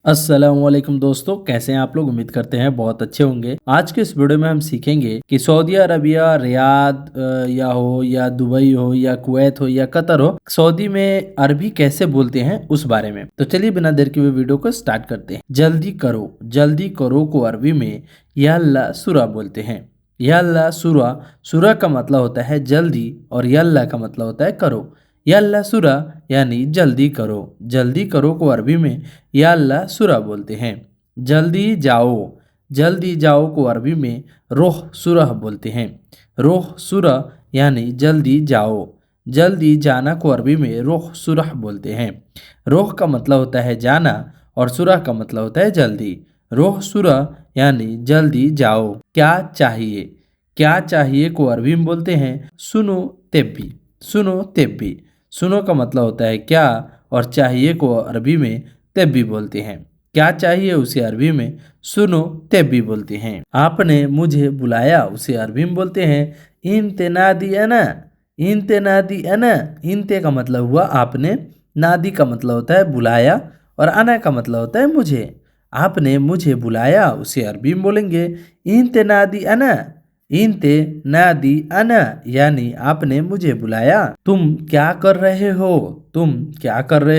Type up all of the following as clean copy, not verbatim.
अस्सलामुअलैकुम दोस्तों, कैसे हैं आप लोग। उम्मीद करते हैं बहुत अच्छे होंगे। आज के इस वीडियो में हम सीखेंगे कि सऊदी अरबिया, रियाद या हो या दुबई हो या कुवैत हो या कतर हो, सऊदी में अरबी कैसे बोलते हैं उस बारे में। तो चलिए बिना देर के हुए वीडियो को स्टार्ट करते हैं। जल्दी करो को अरबी में यल्ला सुरा बोलते हैं। यल्ला सुरा, सुरा का मतलब होता है जल्दी और यल्ला का मतलब होता है करो। यल्ला सुरा यानी जल्दी करो को अरबी में यल्ला सुरा बोलते हैं। जल्दी जाओ को अरबी में रोह सुरह बोलते हैं। रोह सुरह यानी जल्दी जाना को अरबी में रोह सुरह बोलते हैं। रोह का मतलब होता है जाना और सुरह का मतलब होता है जल्दी। रोह सुरह यानी जल्दी जाओ। क्या चाहिए को अरबी में बोलते हैं सुनो तेब्बी। सुनो का मतलब होता है क्या और चाहिए को अरबी में तेब्बी बोलते हैं। क्या चाहिए उसे अरबी में सुनो तेब्बी बोलते हैं। आपने मुझे बुलाया उसे अरबी में बोलते हैं इंते नादी अना। इंते का मतलब हुआ आपने, नादी का मतलब होता है बुलाया और अना का मतलब होता है मुझे। आपने मुझे बुलाया उसे अरबी में बोलेंगे इंते नादी अना। इंते नादी अना यानी आपने मुझे बुलाया। तुम क्या कर रहे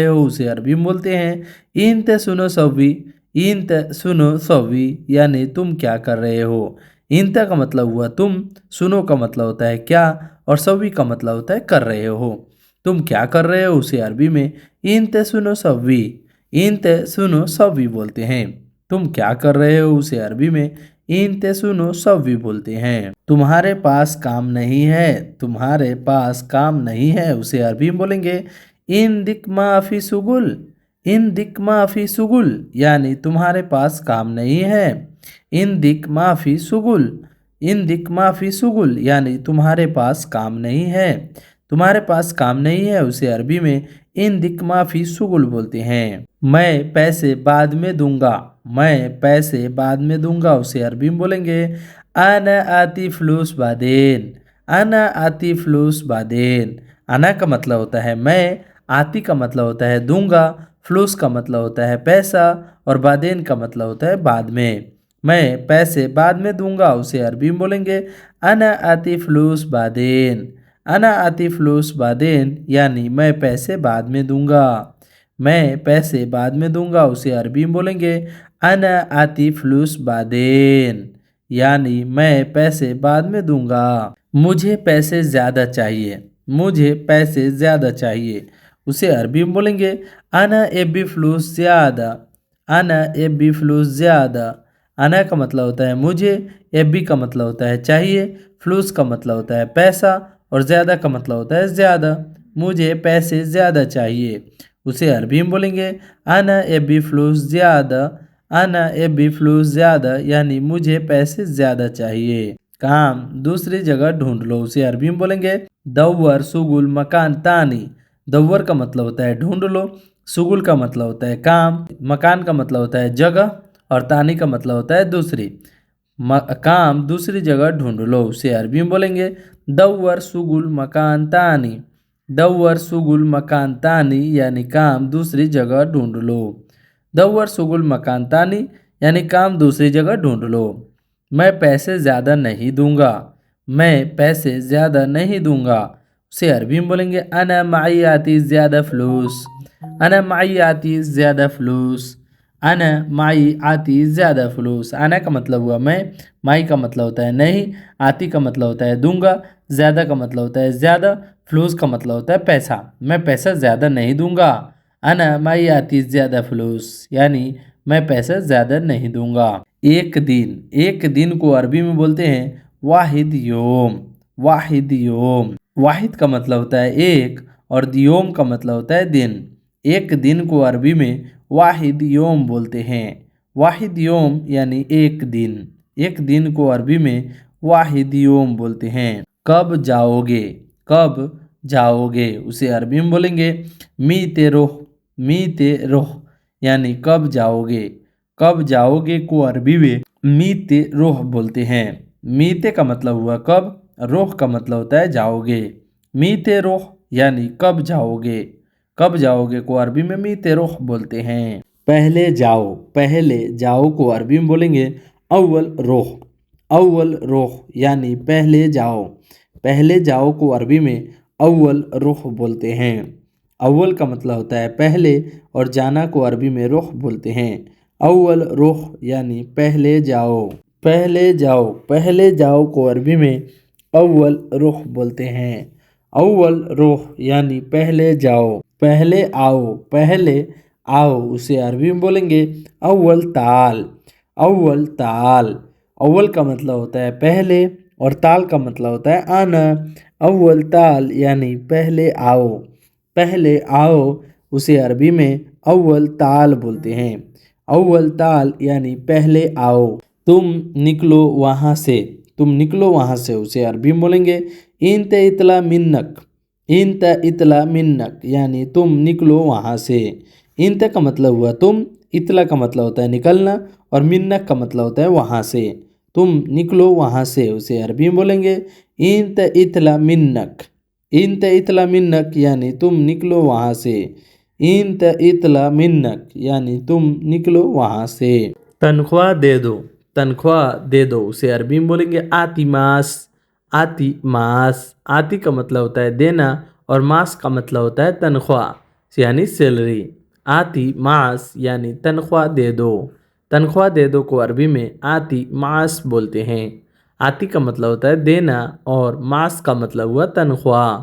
हो उसे अरबी में बोलते हैं इंते सुनो सवी यानी तुम क्या कर रहे हो। इंते का मतलब हुआ तुम, सुनो का मतलब होता है क्या और सवी का मतलब होता है कर रहे हो। तुम क्या कर रहे हो उसे अरबी में इंते सुनो सवी बोलते हैं। तुम क्या कर रहे हो उसे अरबी में इंते सुनो सवी बोलते हैं। तुम्हारे पास काम नहीं है उसे अरबी में बोलेंगे इन दिक माफी सुगुल यानी तुम्हारे पास काम नहीं है। इन दिक माफी सुगुल यानी तुम्हारे पास काम नहीं है। तुम्हारे पास काम नहीं है उसे अरबी में इन दिक माफी सुगुल बोलते हैं। मैं पैसे बाद में दूंगा उसे अरबी में बोलेंगे आना आती फ्लूस बादेन। आना का मतलब होता है मैं, आती का मतलब होता है दूंगा, फ्लूस का मतलब होता है पैसा और बादेन का मतलब होता है बाद में। मैं पैसे बाद में दूंगा उसे अरबी में बोलेंगे अना आती फ्लूस बादेन यानी मैं पैसे बाद में दूंगा। मैं पैसे बाद में दूंगा उसे अरबी में बोलेंगे अना आती फ्लूस बादेन यानी मैं पैसे बाद में दूंगा। मुझे पैसे ज़्यादा चाहिए उसे अरबी में बोलेंगे अना एबी फ्लूस ज़्यादा। अना का मतलब होता है मुझे, एबी का मतलब होता है चाहिए, फ्लूस का मतलब होता है पैसा और ज़्यादा का मतलब होता है ज़्यादा। मुझे पैसे ज़्यादा चाहिए उसे अरबी में बोलेंगे अना एबी फ्लूस ज़्यादा यानी मुझे पैसे ज़्यादा चाहिए। काम दूसरी जगह ढूंढ लो उसे अरबी में बोलेंगे दव्वर सुगुल मकान तानी। दव्वर का मतलब होता है ढूंढ लो, सुगुल का मतलब होता है काम, मकान का मतलब होता है जगह और तानी का मतलब होता है दूसरी। काम दूसरी जगह ढूंढ लो उसे अरबी में बोलेंगे दव्वर सुगुल मकान तानी यानी काम दूसरी जगह ढूंढ लो। दव्वर सुगुल मकान तानी यानी काम दूसरी जगह ढूंढ लो। मैं पैसे ज़्यादा नहीं दूंगा उसे अरबी में बोलेंगे अना माई आती ज़्यादा फ्लूस। आना का मतलब हुआ मैं, माई का मतलब होता है नहीं, आती का मतलब होता है दूंगा, ज़्यादा का मतलब होता है ज़्यादा, फ्लूस का मतलब होता है पैसा। मैं पैसा ज़्यादा नहीं दूंगा। अना माई आती ज़्यादा फ्लूस यानी मैं पैसा ज़्यादा नहीं दूंगा। एक दिन को अरबी में बोलते हैं वाहिद योम। वाहिद का मतलब होता है एक और योम का मतलब होता है दिन। एक दिन को अरबी में वाहिद योम बोलते हैं। वाहिद योम यानी एक दिन को अरबी में वाहिद योम बोलते हैं। कब जाओगे उसे अरबी में बोलेंगे मीते रोह यानी कब जाओगे को अरबी में मीते रोह बोलते हैं। मीते का मतलब हुआ कब, रोह का मतलब होता है जाओगे। मीते रोह यानी कब जाओगे को अरबी में मीते रोह बोलते हैं। पहले जाओ, पहले जाओ को अरबी में बोलेंगे अव्वल रोह। अव्वल रोह यानी पहले जाओ। पहले जाओ को अरबी में अव्वल रुख बोलते हैं। अव्वल का मतलब होता है पहले और जाना को अरबी में रुख बोलते हैं। अव्वल रुख यानी पहले जाओ। पहले जाओ, पहले जाओ को अरबी में अव्वल रुख बोलते हैं। अव्वल रुख यानी पहले जाओ। पहले आओ, पहले आओ उसे अरबी में बोलेंगे अव्वल ताल। अव्वल ताल। अव्वल का मतलब होता है पहले और ताल का मतलब होता है आना। अव्वल ताल यानी पहले आओ। पहले आओ उसे अरबी में अव्वल ताल बोलते हैं। अव्वल ताल यानी पहले आओ। तुम निकलो वहाँ से। तुम निकलो वहाँ से उसे अरबी में बोलेंगे इंत इतला मिन्नक। इंत इतला मिन्नक यानी तुम निकलो वहाँ से। इंत का मतलब हुआ तुम, इतला का मतलब होता है निकलना और मिन्नक का मतलब होता है वहाँ से। तुम निकलो वहाँ से उसे अरबी में बोलेंगे इंत इतला मिन्नक। इंत इतला मिन्नक यानी तुम निकलो वहाँ से। इंत इतला मिन्नक यानी तुम निकलो वहाँ से। तनख्वाह दे दो। तनख्वाह दे दो उसे अरबी में बोलेंगे आती मास। आती मास। आती का मतलब होता है देना और मास का मतलब होता है तनख्वाह यानी सैलरी। आती मास यानी तनख्वाह दे दो। तनख्वाह दे दो को अरबी में आती मास बोलते हैं। आती का मतलब होता है देना और मास का मतलब हुआ तनख्वाह।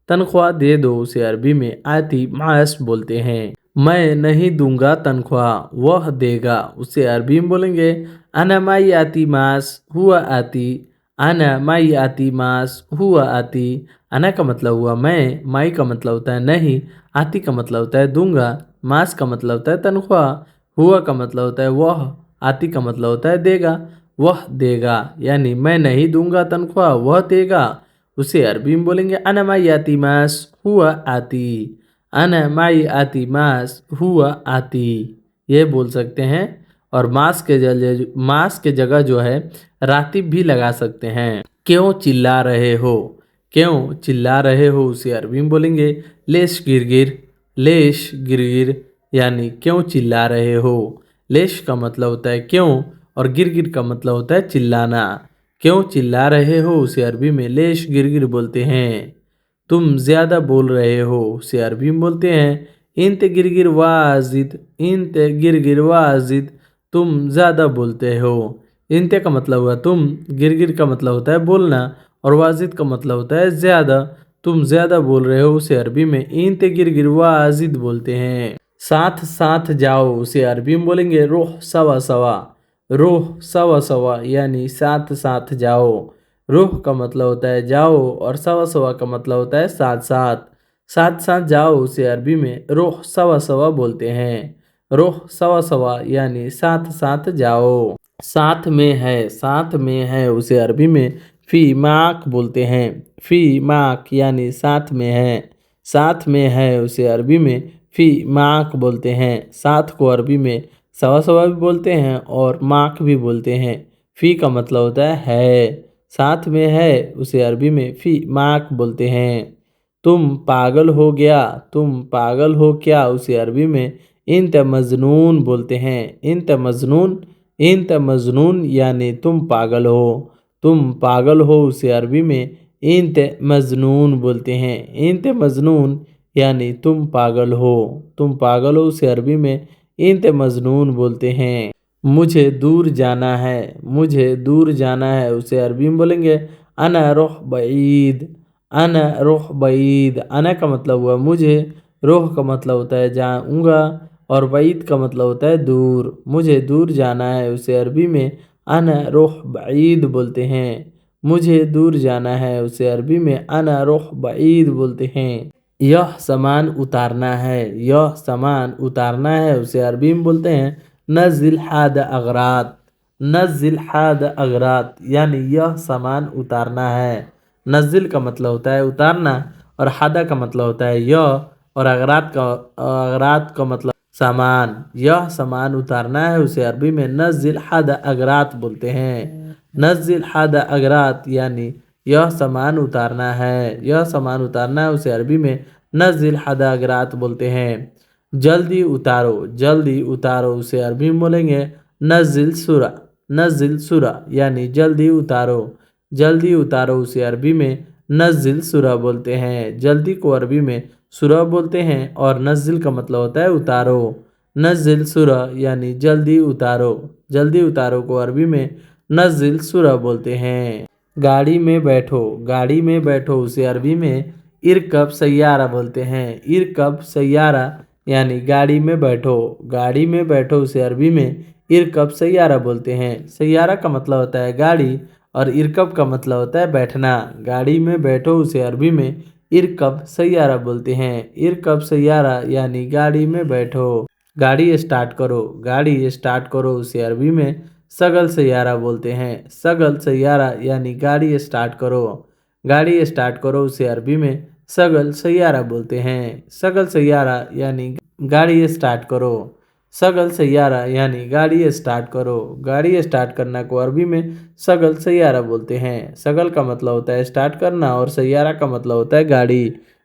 तनख्वाह दे दो उसे अरबी में आती मास बोलते हैं। मैं नहीं दूंगा तनख्वाह, वह देगा उसे अरबी में बोलेंगे अना माई आती मास हुआ आती। अना माई आती मास हुआ आती। अना का मतलब हुआ मैं, माई का मतलब होता है नहीं, आती का मतलब होता है दूंगा, मास का मतलब होता है तनख्वाह, हुआ का मतलब होता है वह, आती का मतलब होता है देगा। वह देगा यानी मैं नहीं दूंगा तनख्वाह, वह देगा उसे अरबी में बोलेंगे अना माई आती मास हुआ आती। अना माई आती मास हुआ आती ये बोल सकते हैं। और मास के जगह जो है रातिब भी लगा सकते हैं। क्यों चिल्ला रहे हो। क्यों चिल्ला रहे हो उसे अरबी में बोलेंगे लेश गिरगिर। लेश गिरगिर यानी क्यों चिल्ला रहे हो। लेश का मतलब होता है क्यों और गिरगिर का मतलब होता है चिल्लाना। क्यों चिल्ला रहे हो उसे अरबी में लेश गिरगिर बोलते हैं। तुम ज़्यादा बोल रहे हो उसे अरबी में बोलते हैं इंत गिरगिर वाजिद। इंत गिरगिर वाजिद तुम ज़्यादा बोलते हो। इंत का मतलब हुआ तुम, गिरगिर का मतलब होता है बोलना और वाजिद का मतलब होता है ज़्यादा। तुम ज़्यादा बोल रहे हो उसे अरबी में इंत गिरगिर वाजिद बोलते हैं। साथ साथ जाओ उसे अरबी में बोलेंगे रोह सवा सवा। रोह सवा सवा यानी साथ साथ जाओ। रोह का मतलब होता है जाओ और सवा सवा का मतलब होता है साथ साथ। साथ साथ जाओ उसे अरबी में रोह सवा सवा बोलते हैं। रोह सवा सवा यानी साथ साथ जाओ। साथ में है, साथ में है उसे अरबी में फी माक बोलते हैं। फी माक यानी साथ में है। साथ में है उसे अरबी में फी माक बोलते हैं। साथ को अरबी में सवा सवा भी बोलते हैं और माक भी बोलते हैं। फी का मतलब होता है। साथ में है उसे अरबी में फी माक बोलते हैं। तुम पागल हो गया। तुम पागल हो क्या उसे अरबी में इंत मजनून बोलते हैं। इंत मजनून। इंत मजनून यानी तुम पागल हो। तुम पागल हो उसे अरबी में इंत मजनून बोलते हैं। इंत मजनून यानी तुम पागल हो। तुम पागल हो उसे अरबी में इंत मजनून बोलते हैं। मुझे दूर जाना है। मुझे दूर जाना है उसे अरबी में बोलेंगे अना रुख बईद। अना रुख बईद। अना का मतलब हुआ मुझे, रुख का मतलब होता है जाऊँगा और बईद का मतलब होता है दूर। मुझे दूर जाना है उसे अरबी में अना रुख बईद बोलते हैं। मुझे दूर जाना है उसे अरबी में अना रुख बईद बोलते हैं। यह सामान उतारना है। यह सामान उतारना है उसे अरबी में बोलते हैं नज़िल हाद अगरात। नज़िल हाद अगरात यानी यह सामान उतारना है। नज़िल का मतलब होता है उतारना और हादा का मतलब होता है यह और अगरात का मतलब सामान। यह सामान उतारना है उसे अरबी में नज़िल हाद अगरात बोलते हैं। नज़िल हाद अगरात यानी यह सामान उतारना है। यह सामान उतारना है उसे अरबी में नज़िल हाद अगरात बोलते हैं। जल्दी उतारो, जल्दी उतारो उसे अरबी में बोलेंगे नज़िल सुरा, नज़िल सुरा यानी जल्दी उतारो। जल्दी उतारो उसे अरबी में नज़िल सुरा बोलते हैं। जल्दी को अरबी में सुरा बोलते हैं और नज़िल का मतलब होता है उतारो। नज़िल सुरा यानी जल्दी उतारो। जल्दी उतारो को अरबी में नज़िल सुरा बोलते हैं। गाड़ी में बैठो, गाड़ी में बैठो उसे अरबी में इरकब सैयारा बोलते हैं। इरकब सैयारा यानी गाड़ी में बैठो। गाड़ी में बैठो उसे अरबी में इरकब सैयारा बोलते हैं। सैयारा का मतलब होता है गाड़ी और इरकब का मतलब होता है बैठना। गाड़ी में बैठो उसे अरबी में इरकब सैयारा बोलते हैं। इरकब सैयारा यानी गाड़ी में बैठो। गाड़ी स्टार्ट करो, गाड़ी स्टार्ट करो उसे अरबी में सगल सैयारा बोलते हैं। सगल सैयारा यानी गाड़ी स्टार्ट करो। गाड़ी स्टार्ट करो उसे अरबी में सगल सैयारा बोलते हैं। सगल सैयारा यानी गाड़ी स्टार्ट करो। सगल सैयारा यानी गाड़ी स्टार्ट करो। गाड़ी स्टार्ट करना को अरबी में सगल सैयारा बोलते हैं। सगल का मतलब होता है स्टार्ट करना और सैयारा का मतलब होता है गाड़ी।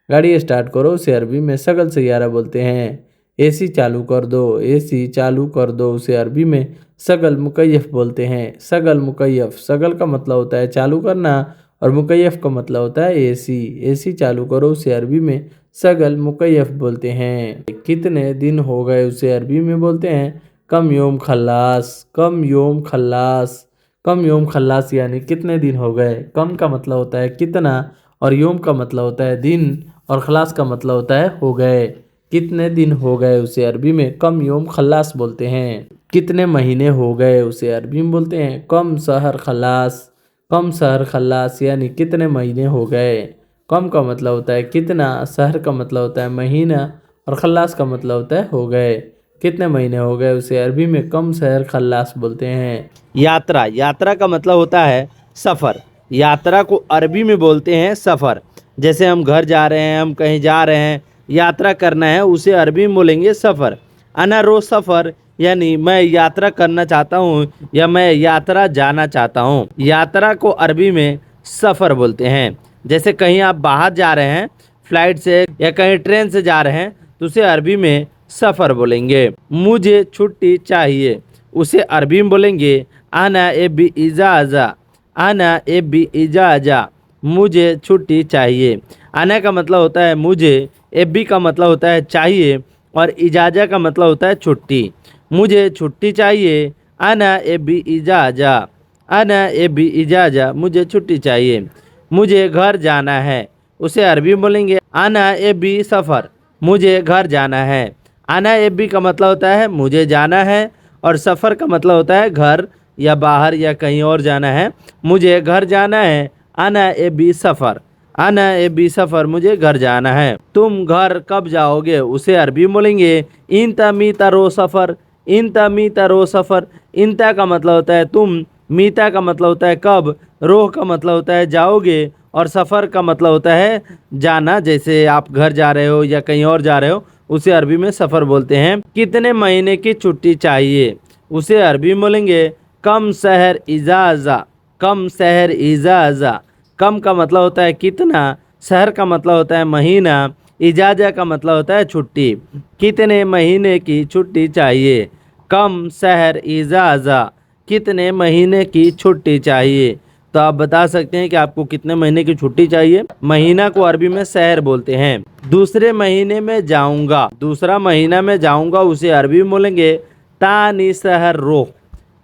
गाड़ी स्टार्ट करो उसे अरबी में सगल सैयारा बोलते हैं। एसी चालू कर दो, एसी चालू कर दो उसे अरबी में सगल मुकय्यफ बोलते हैं। सगल मुकय्यफ, सगल का मतलब होता है चालू करना और मुकय्यफ का मतलब होता है एसी। एसी चालू करो उसे अरबी में सगल मुकय्यफ बोलते हैं। कितने दिन हो गए उसे अरबी में बोलते हैं कम योम खल्लास। कम योम खल्लास, कम योम खल्लास यानी कितने दिन हो गए। कम का मतलब होता है कितना और योम का मतलब होता है दिन और खलास का मतलब होता है हो गए। कितने दिन हो गए उसे अरबी में कम योम खल्लास बोलते हैं। कितने महीने हो गए उसे अरबी में बोलते हैं कम शहर खल्लास। कम शहर खल्लास यानी कितने महीने हो गए। कम का मतलब होता है कितना, शहर का मतलब होता है महीना और खल्लास का मतलब होता है हो गए। कितने महीने हो गए उसे अरबी में कम शहर खल्लास बोलते हैं। यात्रा, यात्रा का मतलब होता है सफ़र। यात्रा को अरबी में बोलते हैं सफ़र। जैसे हम घर जा रहे हैं, हम कहीं जा रहे हैं, यात्रा करना है, उसे अरबी में बोलेंगे सफ़र। अना रो सफ़र यानी मैं यात्रा करना चाहता हूँ या मैं यात्रा जाना चाहता हूँ। यात्रा को अरबी में सफ़र बोलते हैं। जैसे कहीं आप बाहर जा रहे हैं फ्लाइट से या कहीं ट्रेन से जा रहे हैं तो उसे अरबी में सफ़र बोलेंगे। मुझे छुट्टी चाहिए उसे अरबी में बोलेंगे आना ए बी इजाज़ा। आना ए बी इजाज़ा, मुझे छुट्टी चाहिए। आना का मतलब होता है मुझे, ए बी का मतलब होता है चाहिए और इजाज़ा का मतलब होता है छुट्टी। मुझे छुट्टी चाहिए, आना ए बी इजाज़ा। आना ए बी इजाज़ा, मुझे छुट्टी चाहिए। मुझे घर जाना है उसे अरबी में बोलेंगे आना ए बी सफ़र। मुझे घर जाना है। आना ए बी का मतलब होता है मुझे जाना है और सफ़र का मतलब होता है घर या बाहर या कहीं और जाना है। मुझे घर जाना है, आना ए बी सफ़र। आना ए बी सफ़र, मुझे घर जाना है। तुम घर कब जाओगे उसे अरबी में बोलेंगे इंता मीता रो सफ़र। इंता मीता रो सफ़र, इंता का मतलब होता है तुम, मीता का मतलब होता है कब, रोह का मतलब होता है जाओगे और सफ़र का मतलब होता है जाना। जैसे आप घर जा रहे हो या कहीं और जा रहे हो उसे अरबी में सफ़र बोलते हैं। कितने महीने की छुट्टी चाहिए उसे अरबी में बोलेंगे कम शहर इजाज़ा। कम शहर इजाज़ा, कम का मतलब होता है कितना, शहर का मतलब होता है महीना, इजाज़ा का मतलब होता है छुट्टी। कितने महीने की छुट्टी चाहिए, कम शहर इजाज़ा, कितने महीने की छुट्टी चाहिए। तो आप बता सकते हैं कि आपको कितने महीने की छुट्टी चाहिए। महीना को अरबी में शहर बोलते हैं। दूसरे महीने में जाऊंगा, दूसरा महीना में जाऊंगा उसे अरबी में बोलेंगे तानी शहर रोह।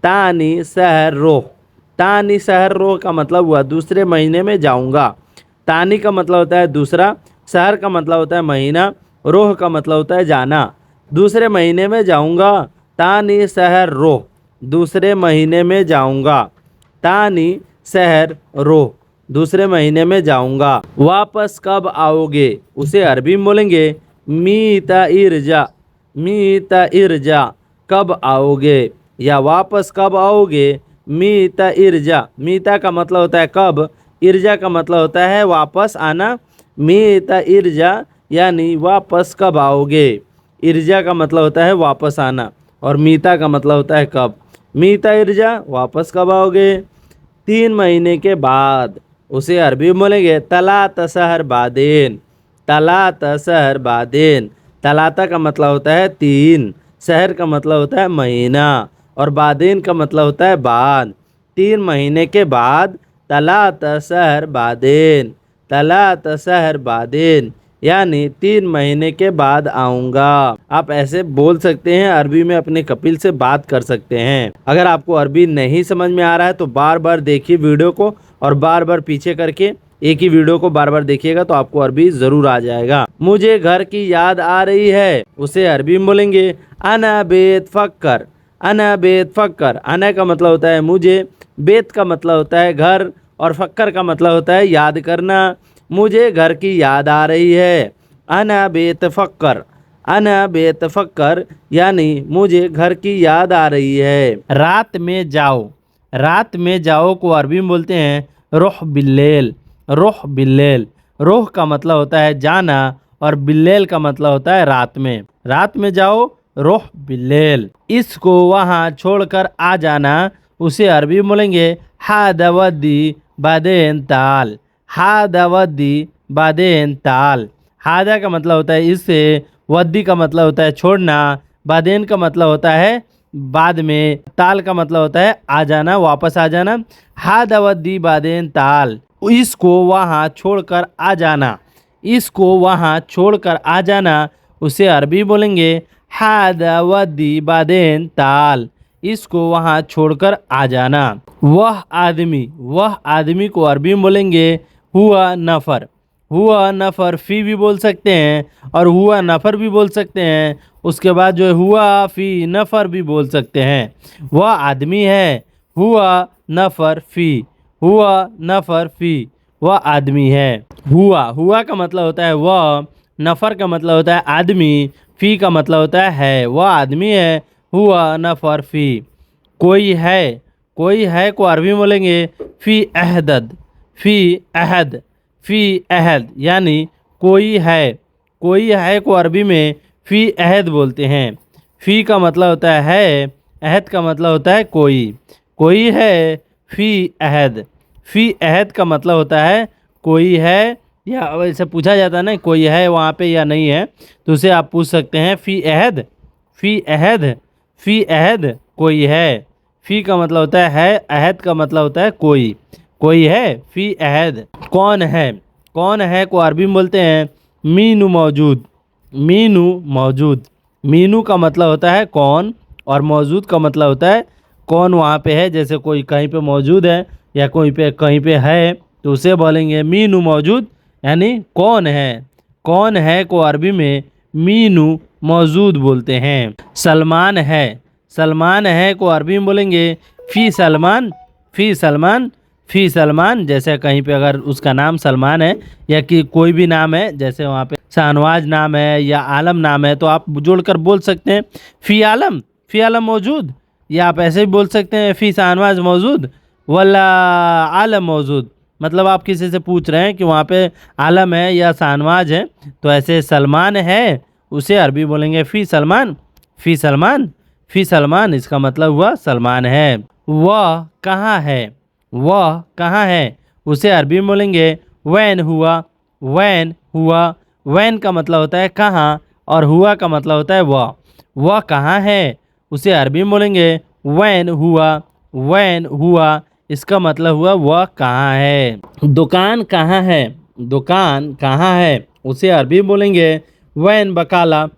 तानी शहर रोह। तानी शहर रोह का मतलब हुआ दूसरे महीने में जाऊंगा। तानी का मतलब होता है दूसरा, शहर का मतलब होता है महीना, रोह का मतलब होता है जाना। दूसरे महीने में जाऊंगा, तानी शहर रोह, दूसरे महीने में जाऊंगा। तानी शहर रोह, दूसरे महीने में जाऊंगा। वापस कब आओगे उसे अरबी में बोलेंगे मीता इरजा। मीता इरजा, कब आओगे या वापस कब आओगे। मीता इरजा, मीता का मतलब होता है कब, इरजा का मतलब होता है वापस आना। मीता इरजा यानी वापस कब आओगे। इरजा का मतलब होता है वापस आना और मीता का मतलब होता है कब। मीता इरजा, वापस कब आओगे। 3 महीने के बाद उसे अरबी में बोलेंगे तला तसहर बादेन। तला तसहर बादेन, तलाता का मतलब होता है 3, शहर का मतलब होता है महीना, और बादेन का मतलब होता है बाद। 3 महीने के बाद तलात शहर बादेन, तलात शहर बादेन, यानी 3 महीने के बाद आऊँगा। आप ऐसे बोल सकते हैं, अरबी में अपने कपिल से बात कर सकते हैं। अगर आपको अरबी नहीं समझ में आ रहा है तो बार बार देखिए वीडियो को, और बार बार पीछे करके एक ही वीडियो को बार बार देखिएगा तो आपको अरबी ज़रूर आ जाएगा। मुझे घर की याद आ रही है, उसे अरबी में बोलेंगे अना बेत फक्कर, अना बेत फक्कर। अना का मतलब होता है मुझे, बेत का मतलब होता है घर, और फक्कर का मतलब होता है याद करना। मुझे घर की याद आ रही है, अना बेत फक्कर, अना बेत फक्कर, यानी मुझे घर की याद आ रही है। रात में जाओ, रात में जाओ को अरबी में बोलते हैं रोह बिल्लेल, रोह बिल्लेल। रोह का मतलब होता है जाना, और बिल्लेल का मतलब होता है रात में। रात में जाओ रोह बिल्लेल। इसको वहाँ छोड़कर आ जाना, उसे अरबी में बोलेंगे हादवदी बादेन ताल, हादवदी बादेन ताल। हादा का मतलब होता है इससे, वद्दी का मतलब होता है छोड़ना, बादेन का मतलब होता है बाद में, ताल का मतलब होता है आ जाना, वापस आ जाना। हादवदी बादेन ताल, इसको वहाँ छोड़कर आ जाना, इसको वहाँ छोड़कर आ जाना, उसे अरबी बोलेंगे हादवदी बादेन ताल, इसको वहाँ छोड़कर आ जाना। वह आदमी को अरबी में बोलेंगे हुआ नफ़र, हुआ नफ़र फ़ी भी बोल सकते हैं, और हुआ नफ़र भी बोल सकते हैं। उसके बाद जो है हुआ फ़ी नफ़र भी बोल सकते हैं। वह आदमी है, हुआ नफ़र फ़ी, हुआ नफ़र फ़ी, वह आदमी है। हुआ का मतलब होता है वह, नफ़र का मतलब होता है आदमी, फ़ी का मतलब होता है वह आदमी है, हुआ नफ़र फ़ी। कोई है को अरबी में बोलेंगे फ़ी अहदद, फ़ी अहद, फ़ी अहद, यानी कोई है को अरबी में फ़ी अहद बोलते हैं। फ़ी का मतलब होता है, अहद का मतलब होता है कोई है, फ़ी अहद। फ़ी अहद का मतलब होता है कोई है, या वैसे पूछा जाता है ना कोई है वहाँ पे या नहीं है, तो उसे आप पूछ सकते हैं फ़ी अहद, फ़ी अहद, फ़ी अहद कोई है। फ़ी का मतलब होता है, अहद का मतलब होता है कोई है, फ़ी अहद। कौन है को अरबी में बोलते हैं मीनू मौजूद, मीनू मौजूद। मीनू का मतलब होता है कौन, और मौजूद का मतलब होता है कौन वहाँ पे है। जैसे कोई कहीं पे मौजूद है या कोई पे कहीं पे है तो उसे बोलेंगे मीनू मौजूद, यानी कौन है को अरबी में मीनू मौजूद बोलते हैं। सलमान है को अरबी में बोलेंगे फ़ी सलमान, फ़ी सलमान, फ़ी सलमान। जैसे कहीं पे अगर उसका नाम सलमान है, या कि कोई भी नाम है, जैसे वहाँ पे शाहनवाज नाम है या आलम नाम है, तो आप जोड़कर बोल सकते हैं फ़ी आलम मौजूद, या आप ऐसे भी बोल सकते हैं फ़ी शाहनवाज मौजूद वल्ला आलम मौजूद। मतलब आप किसी से पूछ रहे हैं कि वहाँ पे आलम है या शाहनवाज है, तो ऐसे सलमान है उसे अरबी बोलेंगे फ़ी सलमान, फ़ी सलमान, फ़ी सलमान, इसका मतलब हुआ सलमान है। वह कहाँ है उसे अरबी में बोलेंगे वैन हुआ, वैन का मतलब होता है कहाँ, और हुआ का मतलब होता है वह कहाँ है उसे अरबी में बोलेंगे वैन हुआ, इसका मतलब हुआ वह कहाँ है। दुकान कहाँ है उसे अरबी में बोलेंगे वैन बकाला,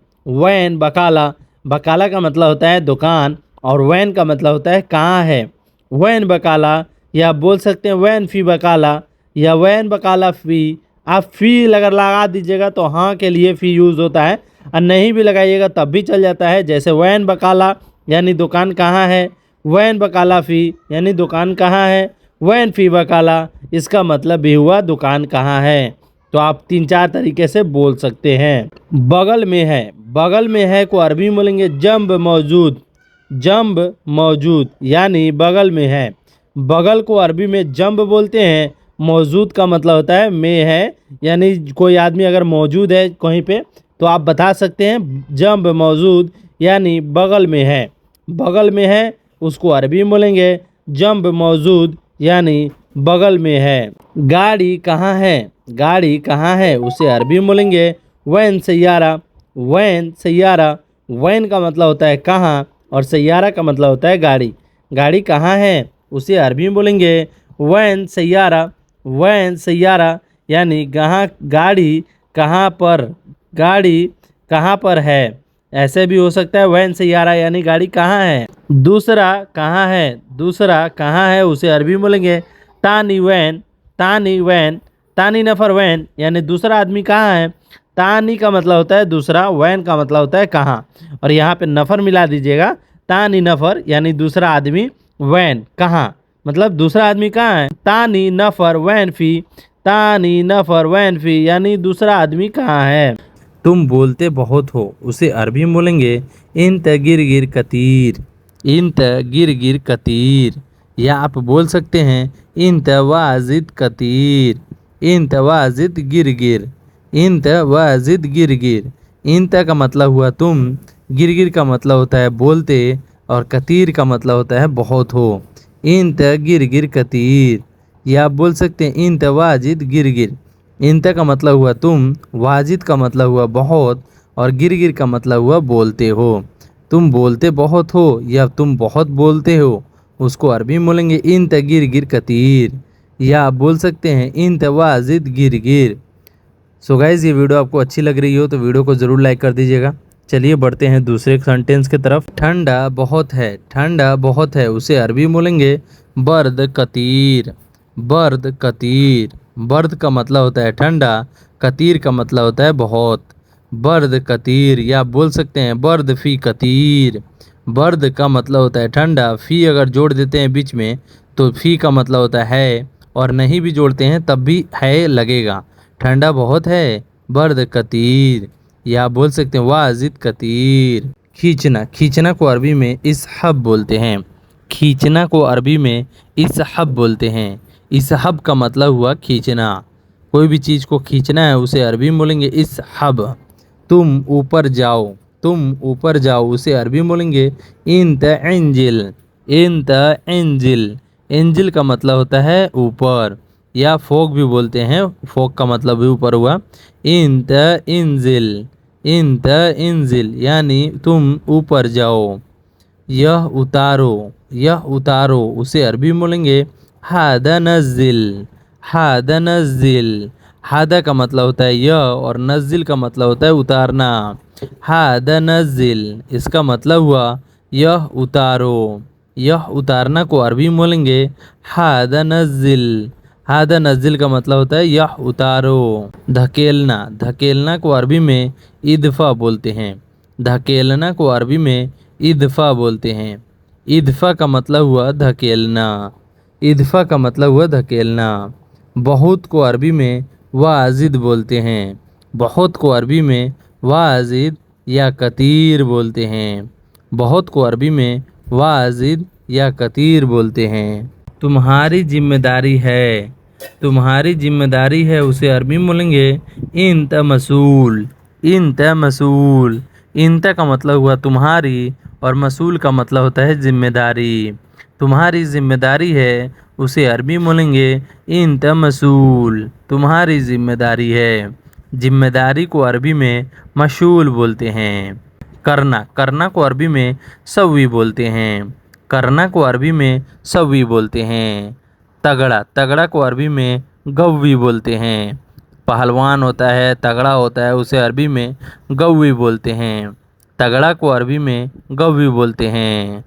बकाला का मतलब होता है दुकान, और वैन का मतलब होता है कहाँ है। वैन बकाला, या बोल सकते हैं वैन फ़ी बकाला, या वैन बकाला फ़ी। आप फ़ी अगर लगा दीजिएगा तो हाँ के लिए फ़ी यूज़ होता है, और नहीं भी लगाइएगा तब भी चल जाता है। जैसे वैन बकाला यानी दुकान कहाँ है, वैन बकाला फ़ी यानी दुकान कहाँ है, वैन फ़ी बकाला इसका मतलब भी हुआ दुकान कहाँ है। तो आप 3-4 तरीके से बोल सकते हैं। बगल में है को अरबी में बोलेंगे जंब मौजूद, यानी बगल में है। बगल को अरबी में जंब बोलते हैं। मौजूद का मतलब होता है में है, यानी कोई आदमी अगर मौजूद है कहीं पे तो आप बता सकते हैं जंब मौजूद, यानी बगल में है उसको अरबी में बोलेंगे जंब मौजूद, यानी बगल में है। गाड़ी कहाँ है उसे अरबी में बोलेंगे वैन सैयारा, वैन सैयारा, वैन का मतलब होता है कहाँ और सैयारा का मतलब होता है गाड़ी। गाड़ी कहाँ है उसे अरबी में बोलेंगे वैन सैयारा, वैन सैयारा यानी कहाँ गाड़ी कहाँ पर, गाड़ी कहाँ पर है। ऐसे भी हो सकता है वैन सैयारा यानी गाड़ी कहाँ है। दूसरा कहाँ है, दूसरा कहाँ है उसे अरबी में बोलेंगे तानी वैन, तानी वैन, तानी नफर वैन यानी दूसरा आदमी कहाँ है। तानी का मतलब होता है दूसरा, वैन का मतलब होता है कहाँ, और यहाँ पे नफर मिला दीजिएगा। तानी नफर यानी दूसरा आदमी, वैन कहाँ मतलब दूसरा आदमी कहाँ है। तानी नफर वैन फी, तानी नफर वैन फी यानी दूसरा आदमी कहाँ है। तुम बोलते बहुत हो उसे अरबी में बोलेंगे इंत गिर गिर कतीर, इंत गिर गिर कतीर, या आप बोल सकते हैं इंत वाजिद कतीर, इंत वाजिद गिर गिर, इंत वाजिद गिर गिर। इंत का मतलब हुआ तुम, गिर गिर का मतलब होता है बोलते, और कतीर का मतलब होता है बहुत हो। इंत गिर गिर कतीर, या आप बोल सकते हैं इंत वाजिद गिर गिर। इंत का मतलब हुआ तुम, वाजिद का मतलब हुआ बहुत, और गिर गिर का मतलब हुआ बोलते हो। तुम बोलते बहुत हो या तुम बहुत बोलते हो उसको अरबी में बोलेंगे इंत गिर गिर कतीर, या आप बोल सकते हैं इंत वाजिद गिर गिर। सो गाइज ये वीडियो आपको अच्छी लग रही हो तो वीडियो को ज़रूर लाइक कर दीजिएगा। चलिए बढ़ते हैं दूसरे सेंटेंस की तरफ। ठंडा बहुत है, ठंडा बहुत है उसे अरबी में बोलेंगे बर्द कतीर, बर्द कतीर। बर्द का मतलब होता है ठंडा, कतीर का मतलब होता है बहुत। बर्द कतीर, या आप बोल सकते हैं बर्द फी कतीर। बर्द का मतलब होता है ठंडा, फी अगर जोड़ देते हैं बीच में तो फी का मतलब होता है, और नहीं भी जोड़ते हैं तब भी है लगेगा। ठंडा बहुत है, बर्द कतीर, या बोल सकते हैं वाजिद कतीर। खींचना, खींचना को अरबी में इसहब बोलते हैं, खींचना को अरबी में इसहब बोलते हैं। इसहब का मतलब हुआ खींचना, कोई भी चीज़ को खींचना है उसे अरबी में बोलेंगे इसहब। तुम ऊपर जाओ, तुम ऊपर जाओ उसे अरबी में बोलेंगे इंत एंजिल, इंत एंजिल। एंजिल का मतलब होता है ऊपर, या फोक भी बोलते हैं, फोक का मतलब भी ऊपर हुआ। इंत इंजिल, इंत इंजिल यानी तुम ऊपर जाओ। यह उतारो, यह उतारो उसे अरबी में बोलेंगे हादा नज़िल, हादा नज़िल। हादा का मतलब होता है यह, और नज़िल का मतलब होता है उतारना। हादा नज़िल इसका मतलब हुआ यह उतारो। यह उतारना को अरबी में बोलेंगे हादा नज़िल, हादा नज़िल का मतलब होता है यह उतारो। धकेलना, धकेलना को अरबी में इदफा बोलते हैं, धकेलना को अरबी में इदफा बोलते हैं। इदफा का मतलब हुआ धकेलना, इदफा का मतलब हुआ धकेलना। बहुत को अरबी में वाजिद बोलते हैं, बहुत को अरबी में वाजिद या कतीर बोलते हैं, बहुत को अरबी में वाजिद या कतीर बोलते हैं। तुम्हारी जिम्मेदारी है, तुम्हारी जिम्मेदारी है उसे अरबी में बोलेंगे इंत मसूल, इंत मसूल। इंत का मतलब हुआ तुम्हारी, और मसूल का मतलब होता है जिम्मेदारी। तुम्हारी जिम्मेदारी है उसे अरबी में बोलेंगे इंत मसूल, तुम्हारी जिम्मेदारी है। जिम्मेदारी को अरबी में मशूल बोलते हैं। करना, करना को अरबी में सवी बोलते हैं, करना को अरबी में सवी बोलते हैं। तगड़ा, तगड़ा को अरबी में गव्वी बोलते हैं। पहलवान होता है, तगड़ा होता है, उसे अरबी में गव्वी बोलते हैं। तगड़ा को अरबी में गव्वी बोलते हैं।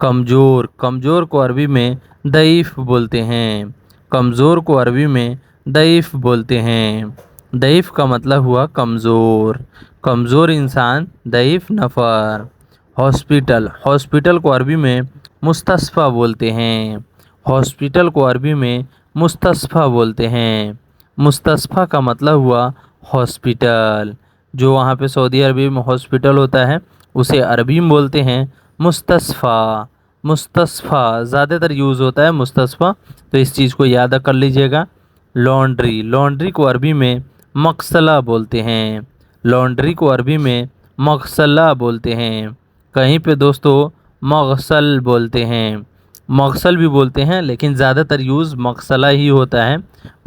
कमज़ोर, कमज़ोर को अरबी में दईफ बोलते हैं। कमज़ोर को अरबी में दईफ बोलते हैं। दईफ का मतलब हुआ कमज़ोर, कमज़ोर इंसान दईफ नफ़र। हॉस्पिटल, हॉस्पिटल को अरबी में मुस्तशफ़ा बोलते हैं। हॉस्पिटल को अरबी में मुस्तशफ़ा बोलते हैं। मुस्तशफ़ा का मतलब हुआ हॉस्पिटल। जो वहाँ पे सऊदी अरबी में हॉस्पिटल होता है उसे अरबी में बोलते हैं मुस्तशफ़ा। मुस्तशफ़ा ज़्यादातर यूज़ होता है मुस्तशफ़ा, तो इस चीज़ को याद कर लीजिएगा। लॉन्ड्री, लॉन्ड्री को अरबी में मग़सला बोलते हैं। लॉन्ड्री को अरबी में मग़सला बोलते हैं। कहीं पे दोस्तों मग़सल बोलते हैं, मग़सल भी बोलते हैं, लेकिन ज़्यादातर यूज़ मग़सला ही होता है।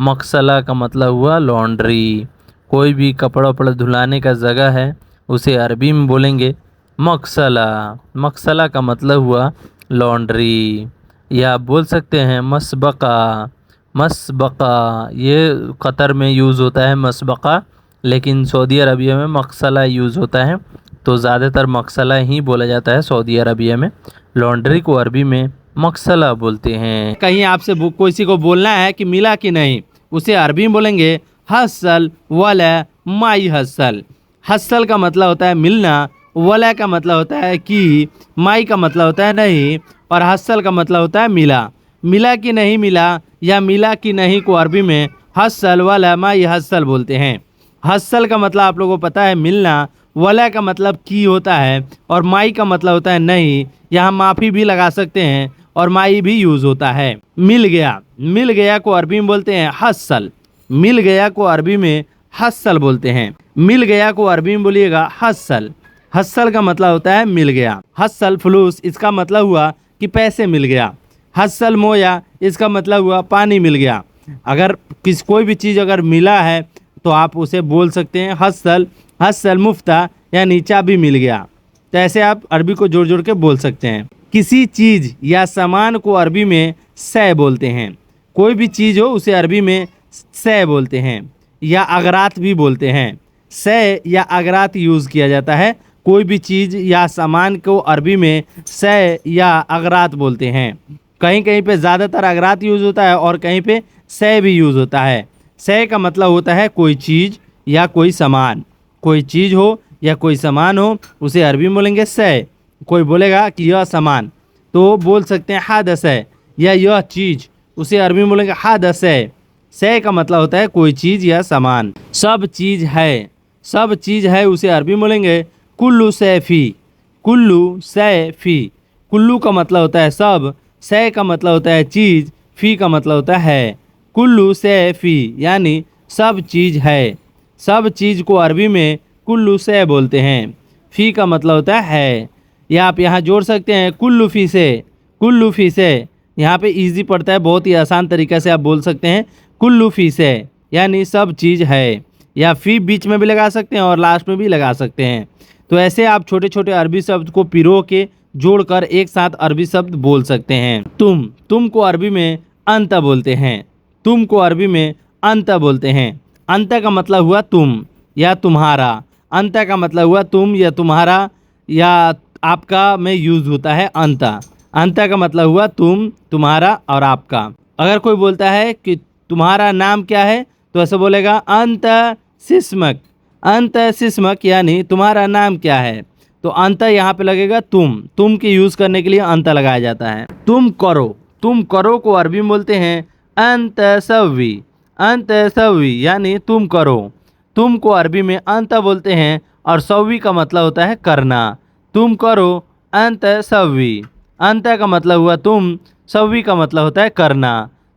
मग़सला का मतलब हुआ लॉन्ड्री। कोई भी कपड़ा वपड़ा धुलाने का जगह है उसे अरबी में बोलेंगे मकसला। मकसला का मतलब हुआ लॉन्ड्री। या आप बोल सकते हैं मसबका। मसबका ये कतर में यूज़ होता है मसबका, लेकिन सऊदी अरबिया में मकसला यूज़ होता है, तो ज़्यादातर मकसला ही बोला जाता है सऊदी अरबिया में। लॉन्ड्री को अरबी में मकसला बोलते हैं। कहीं आपसे किसी को बोलना है कि मिला कि नहीं, उसे अरबी में बोलेंगे हसल वला माई हसल। हसल का मतलब होता है मिलना, वला का मतलब होता है कि, माई का मतलब होता है नहीं, और हसल का मतलब होता है मिला। मिला कि नहीं मिला या मिला कि नहीं को अरबी में हसल वला माई हसल बोलते हैं। हसल का मतलब आप लोगों को पता है मिलना, वला का मतलब की होता है, और माई का मतलब होता है नहीं। यहाँ माफ़ी भी लगा सकते हैं और माई भी यूज़ होता है। मिल गया, मिल गया को अरबी में बोलते हैं हसल। मिल गया को अरबी में हसल बोलते हैं। मिल गया को अरबी में बोलिएगा हसल। हसल का मतलब होता है मिल गया। हसल फलूस इसका मतलब हुआ कि पैसे मिल गया। हसल मोया इसका मतलब हुआ पानी मिल गया। अगर कोई भी चीज़ अगर मिला है तो आप उसे बोल सकते हैं हसल। हसल मुफ्ता यानी चाबी मिल गया। तो ऐसे आप अरबी को जोड़ जोड़ के बोल सकते हैं। किसी चीज़ या सामान को अरबी में सै बोलते हैं। कोई भी चीज़ हो उसे अरबी में सै बोलते हैं, या अगरात भी बोलते हैं। सै या अगरात यूज़ किया जाता है। कोई भी चीज़ या सामान को अरबी में सै या अगरात बोलते हैं। कहीं कहीं पे ज़्यादातर अगरात यूज़ होता है और कहीं पे सै भी यूज़ होता है। सै का मतलब होता है कोई चीज़ या कोई सामान। कोई चीज़ हो या कोई सामान हो उसे अरबी में बोलेंगे सै। कोई बोलेगा कि यह सामान, तो बोल सकते हैं हादस है, या यह चीज़, उसे अरबी में बोलेंगे हादस है। सै का मतलब होता है कोई चीज़ या सामान। सब चीज़ है, सब चीज़ है उसे अरबी में बोलेंगे कुल्लू सैफ़ी। कुल्लू सैफ़ी। कुल्लू का मतलब होता है सब, सै का मतलब होता है चीज़, फ़ी का मतलब होता है। कुल्लू सैफ़ी यानी सब चीज़ है। सब चीज़ को अरबी में कुल्लू सै बोलते हैं। फ़ी का मतलब होता है। या आप यहाँ जोड़ सकते हैं कुल्लू फ़ी से। कुल्लू फ़ी से यहाँ पे इजी पड़ता है, बहुत ही आसान तरीक़े से आप बोल सकते हैं कुल्लू फ़ी से यानी सब चीज़ है। या फ़ी बीच में भी लगा सकते हैं और लास्ट में भी लगा सकते हैं। तो ऐसे आप छोटे छोटे अरबी शब्द को पिरो के जोड़कर एक साथ अरबी शब्द बोल सकते हैं। तुम को अरबी में अंत बोलते हैं। तुम को अरबी में अंत बोलते हैं। अंत का मतलब हुआ तुम या तुम्हारा। अंत का मतलब हुआ तुम या तुम्हारा या आपका में यूज़ होता है अंत। अंत का मतलब हुआ तुम, तुम्हारा और आपका। अगर कोई बोलता है कि तुम्हारा नाम क्या है तो ऐसे बोलेगा अंत सिस्मक। अंत सिस्मक यानी तुम्हारा नाम क्या है। तो अंत यहाँ पे लगेगा तुम के यूज़ करने के लिए अंत लगाया जाता है। तुम करो को अरबी में बोलते हैं अंत सवी। अंत सवी यानी तुम करो। तुम को अरबी में अंत बोलते हैं और सवी का मतलब होता है करना। तुम करो अंत सवी। अंत का मतलब हुआ तुम, सवी का मतलब होता है करना।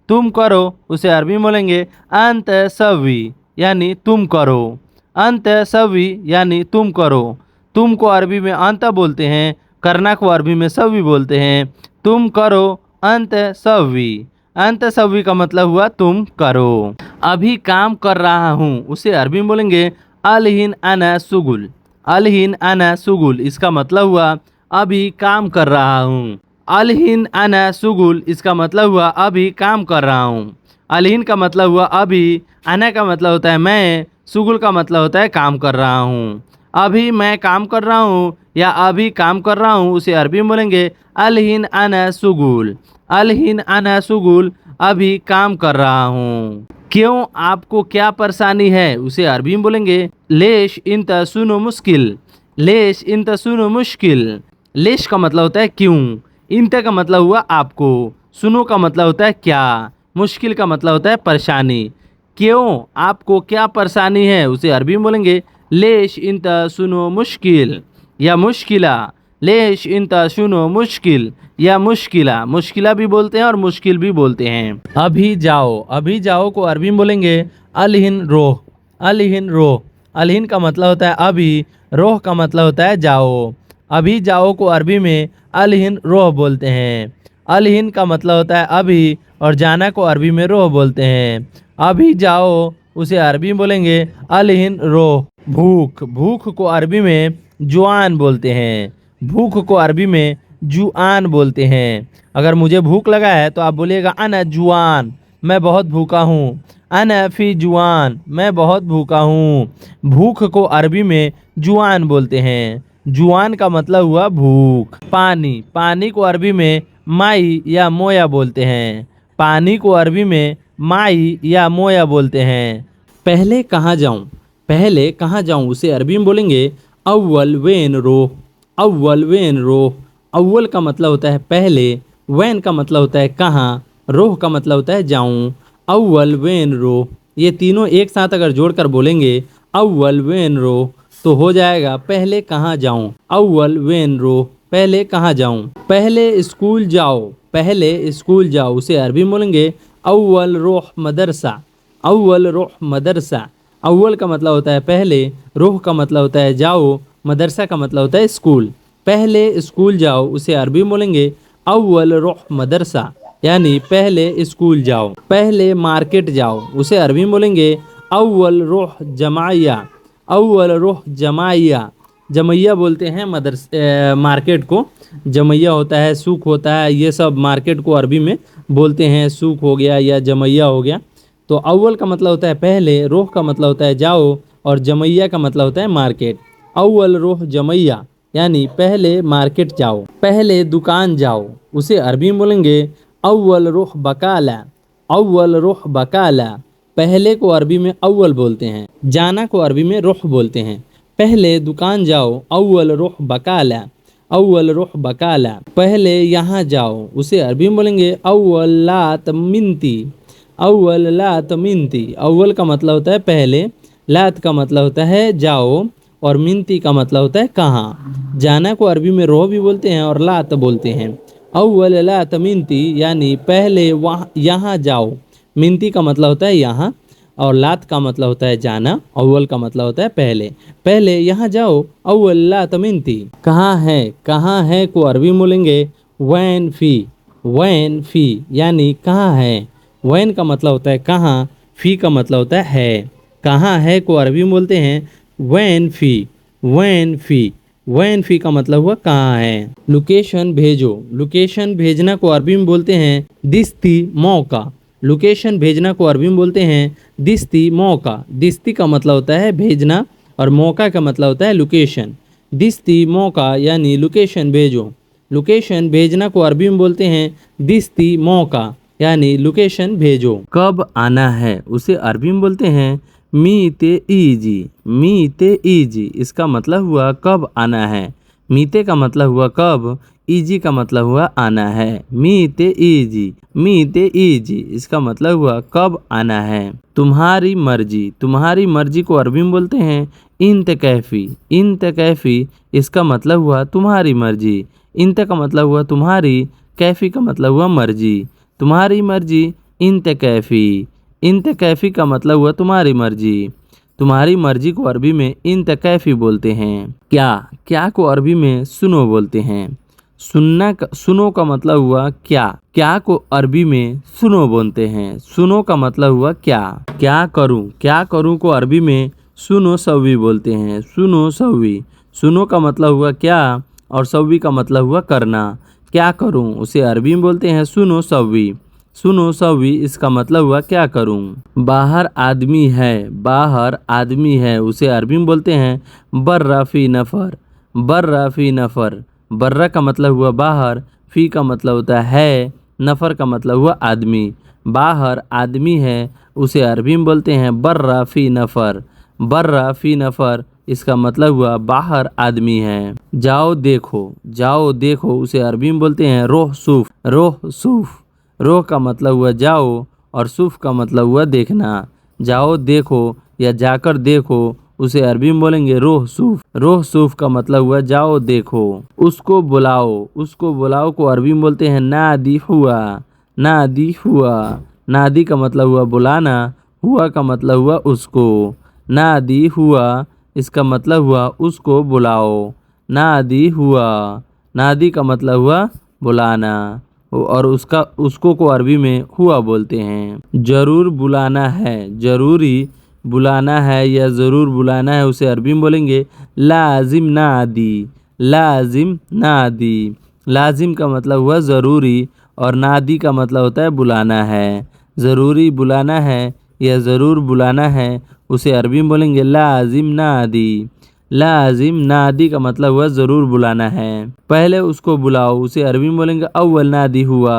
तुम करो उसे अरबी में बोलेंगे अंत सवी यानी तुम करो। अंत सवी यानी तुम करो। तुम को अरबी में अंत बोलते हैं, करना को अरबी में सवी बोलते हैं। तुम करो अंत सवी। अंत सवी का मतलब हुआ तुम करो। अभी काम कर रहा हूँ उसे अरबी में बोलेंगे अलहिन अना सुगुल। अलहिन अना सुगुल इसका मतलब हुआ अभी काम कर रहा हूँ। अलहिन अना सुगुल इसका मतलब हुआ अभी काम कर रहा हूँ। अलहिन का मतलब हुआ अभी, अना का मतलब होता है मैं, सुगुल का मतलब होता है काम कर रहा हूँ। अभी मैं काम कर रहा हूँ या अभी काम कर रहा हूँ उसे अरबी में बोलेंगे अलहिन अना सुगुल। अलहिन अना सुगुल अभी काम कर रहा हूँ। क्यों, आपको क्या परेशानी है उसे अरबी में बोलेंगे लेश इंत सुनो मुश्किल। लेश इंत सुनो मुश्किल। लेश का मतलब होता है क्यों, इंत का मतलब हुआ आपको, सुनो का मतलब होता है क्या, मुश्किल का मतलब होता है परेशानी। क्यों, आपको क्या परेशानी है उसे अरबी में बोलेंगे लेश इंत सुनो मुश्किल या मुश्किला। लेश इंत सुनो मुश्किल या मुश्किला। मुश्किला भी बोलते हैं और मुश्किल भी बोलते हैं। अभी जाओ को अरबी में बोलेंगे अलहिन रोह। अलहिन रोह। अलहिन का मतलब होता है अभी, रोह का मतलब होता है जाओ। अभी जाओ को अरबी में अलहिन रोह बोलते हैं। अलहिन का मतलब होता है अभी और जाना को अरबी में रोह बोलते हैं। अभी जाओ उसे अरबी में बोलेंगे अलहिन रोह। भूख, भूख को अरबी में जुआन बोलते हैं। भूख को अरबी में जुआन बोलते हैं। अगर मुझे भूख लगा है तो आप बोलिएगा अना जुआन, मैं बहुत भूखा हूँ। अना फी जुआन, मैं बहुत भूखा हूँ। भूख को अरबी में जुआन बोलते हैं। जुआन का मतलब हुआ भूख। पानी, पानी को अरबी में माई या मोया बोलते हैं। पानी को अरबी में माई या मोया बोलते हैं। पहले कहाँ जाऊँ, पहले कहाँ जाऊँ उसे अरबी में बोलेंगे अव्वल वेन रोह। अव्वल वेन रोह। अव्वल का मतलब होता है पहले, वैन का मतलब होता है कहाँ, रोह का मतलब होता है जाऊँ। अव्वल वेन रोह, ये तीनों एक साथ अगर जोड़कर बोलेंगे अव्वल वेन रोह तो हो जाएगा पहले कहाँ जाऊँ। अव्वल वेन रोह, पहले कहाँ जाऊँ। पहले स्कूल जाओ, पहले स्कूल जाओ उसे अरबी में बोलेंगे अव्वल रोह मदरसा। अव्वल रोह मदरसा। अव्वल का मतलब होता है पहले, रोह का मतलब होता है जाओ, मदरसा का मतलब होता है स्कूल। पहले स्कूल जाओ उसे अरबी में बोलेंगे अव्वल रोह मदरसा, यानी पहले स्कूल जाओ। पहले मार्केट जाओ उसे अरबी में बोलेंगे अव्वल रोह जमाया। अव्वल रोह जमाया। जमैया बोलते हैं मार्केट को। जमैया होता है, सूक होता है, ये सब मार्केट को अरबी में बोलते हैं। सूक हो गया या जमैया हो गया। तो अव्वल का मतलब होता है पहले, रोह का मतलब होता है जाओ, और जमैया का मतलब होता है मार्केट। अव्वल रोह जमैया, यानी पहले मार्केट जाओ। पहले दुकान जाओ उसे अरबी में बोलेंगे अव्वल रोह बकाला। अव्वल रोह बकाला। पहले को अरबी में अव्वल बोलते हैं, जाना को अरबी में रोह बोलते हैं। पहले दुकान जाओ अव्वल रोह बकाला। अव्वल रोह बकाला। पहले यहाँ जाओ उसे अरबी में बोलेंगे अव्वल लात मिनती। अव्वल लात मिनती। अव्वल का मतलब होता है पहले, लात का मतलब होता है जाओ, और मिनती का मतलब होता है कहाँ। जाना को अरबी में रोह भी बोलते हैं और लात बोलते हैं। अव्वल लात मिनती, यानी पहले वहाँ यहाँ जाओ। मिनती का मतलब होता है यहाँ, और लात का मतलब होता है जाना। अव्वल का मतलब होता है पहले। पहले यहाँ जाओ अव्वल लात मिनती। कहाँ है, कहाँ है को अरबी में बोलेंगे वैन फी। वैन फी, यानी कहाँ है। वैन का मतलब होता है कहाँ, फी का मतलब होता है। कहाँ है को अरबी में बोलते हैं वैन फी। वैन फी। वैन फी का मतलब हुआ कहाँ है। लोकेशन भेजो। लोकेशन भेजना को अरबी में बोलते हैं दिस्ती मौका। लोकेशन भेजना को अरबी में बोलते हैं दिस्ती मौका। दिस्ती का मतलब होता है भेजना, और मौका का मतलब होता है लोकेशन। दिस्ती मौका, यानी लोकेशन भेजो। लोकेशन भेजना को अरबी में बोलते हैं दिस्ती मौका, यानी लोकेशन भेजो। कब आना है उसे अरबी में बोलते हैं मीते ईजी। मीते ईजी, इसका मतलब हुआ कब आना है। मीते का मतलब हुआ कब, ईजी का मतलब हुआ आना है। मीते ईजी। मीते ईजी, इसका मतलब हुआ कब आना है। तुम्हारी मर्जी। तुम्हारी मर्जी को अरबी में बोलते हैं इंतकैफी। इंतकैफी, इसका मतलब हुआ तुम्हारी मर्जी। इंत का मतलब हुआ तुम्हारी, कैफी का मतलब हुआ मर्जी। तुम्हारी मर्जी इंतकैफी। इंतकैफी का मतलब हुआ तुम्हारी मर्जी। तुम्हारी मर्जी को अरबी में इंतकैफी बोलते हैं। क्या, क्या को अरबी में सुनो बोलते हैं। सुनो का मतलब हुआ क्या। क्या को अरबी में सुनो बोलते हैं। सुनो का मतलब हुआ क्या। क्या करूं। क्या करूं को अरबी में सुनो सव्वी बोलते हैं। सुनो सव्वी। सुनो का मतलब हुआ क्या, और सव्वी का मतलब हुआ करना। क्या करूं उसे अरबी में बोलते हैं सुनो सव्वी। सुनो सव्वी, इसका मतलब हुआ क्या करूं। बाहर आदमी है। बाहर आदमी है उसे अरबी में बोलते हैं बर्रा फी नफर। बर्रा फी नफर। बर्रा का मतलब हुआ बाहर, फी का मतलब होता है, नफर का मतलब हुआ आदमी। बाहर आदमी है उसे अरबी में बोलते हैं बर्रा फी नफर। बर्रा फी नफर, इसका मतलब हुआ बाहर आदमी है। जाओ देखो। जाओ देखो उसे अरबी में बोलते हैं रोह सूफ। रोह सूफ। रोह का मतलब हुआ जाओ, और सूफ का मतलब हुआ देखना। जाओ देखो या जाकर देखो उसे अरबी में बोलेंगे रोह सूफ। रोह सूफ का मतलब हुआ जाओ देखो। उसको बुलाओ। उसको बुलाओ को अरबी में बोलते हैं नादी हुआ। नादी हुआ। नादी का मतलब हुआ बुलाना, हुआ का मतलब हुआ उसको। नादी हुआ, इसका मतलब हुआ उसको बुलाओ। नादी हुआ। नादी का मतलब हुआ बुलाना, और उसको को अरबी में हुआ बोलते हैं। जरूर बुलाना है। जरूरी बुलाना है या ज़रूर बुलाना है उसे अरबी में बोलेंगे लाजिम नादी, लाजिम नादी। लाजिम का मतलब हुआ ज़रूरी और नादी का मतलब होता है बुलाना है। ज़रूरी बुलाना है या ज़रूर बुलाना है उसे अरबी में बोलेंगे लाजिम नादी। लाजिम नादी का मतलब हुआ ज़रूर बुलाना है। पहले उसको बुलाओ उसे अरबी में बोलेंगे अव्वल नादी हुआ,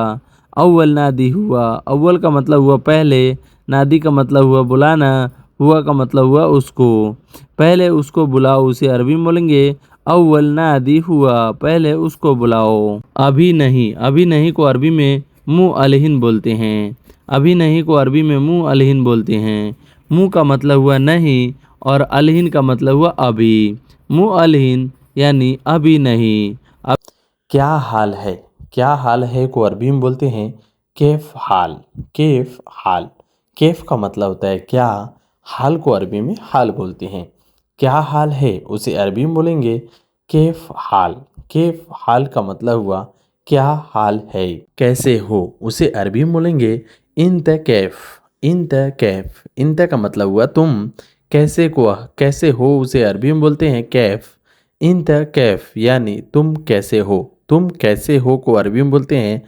अव्वल नादी हुआ। अव्वल का मतलब हुआ पहले, नादी का मतलब हुआ बुलाना, हुआ का मतलब हुआ उसको। पहले उसको बुलाओ उसे अरबी में बोलेंगे अव्वल नादी हुआ, पहले उसको बुलाओ। अभी नहीं, अभी नहीं को अरबी में मुँह अलहिन बोलते हैं। अभी नहीं को अरबी में मुँह अलहिन बोलते हैं। मुँह का मतलब हुआ नहीं और अलहिन का मतलब हुआ अभी। मुँह अलहिन यानी अभी नहीं। अब क्या हाल है, क्या हाल है को अरबी में बोलते हैं कैफ हाल, कैफ हाल। कैफ का मतलब होता है क्या, हाल को अरबी में हाल बोलते हैं। क्या हाल है उसे अरबी में बोलेंगे कैफ हाल। कैफ हाल का मतलब हुआ क्या हाल है। कैसे हो उसे अरबी में बोलेंगे इंत कैफ, इंत कैफ। इंत का मतलब हुआ तुम। कैसे को कैसे हो उसे अरबी में बोलते हैं कैफ। इंत कैफ यानी तुम कैसे हो, तुम कैसे हो को अरबी में बोलते हैं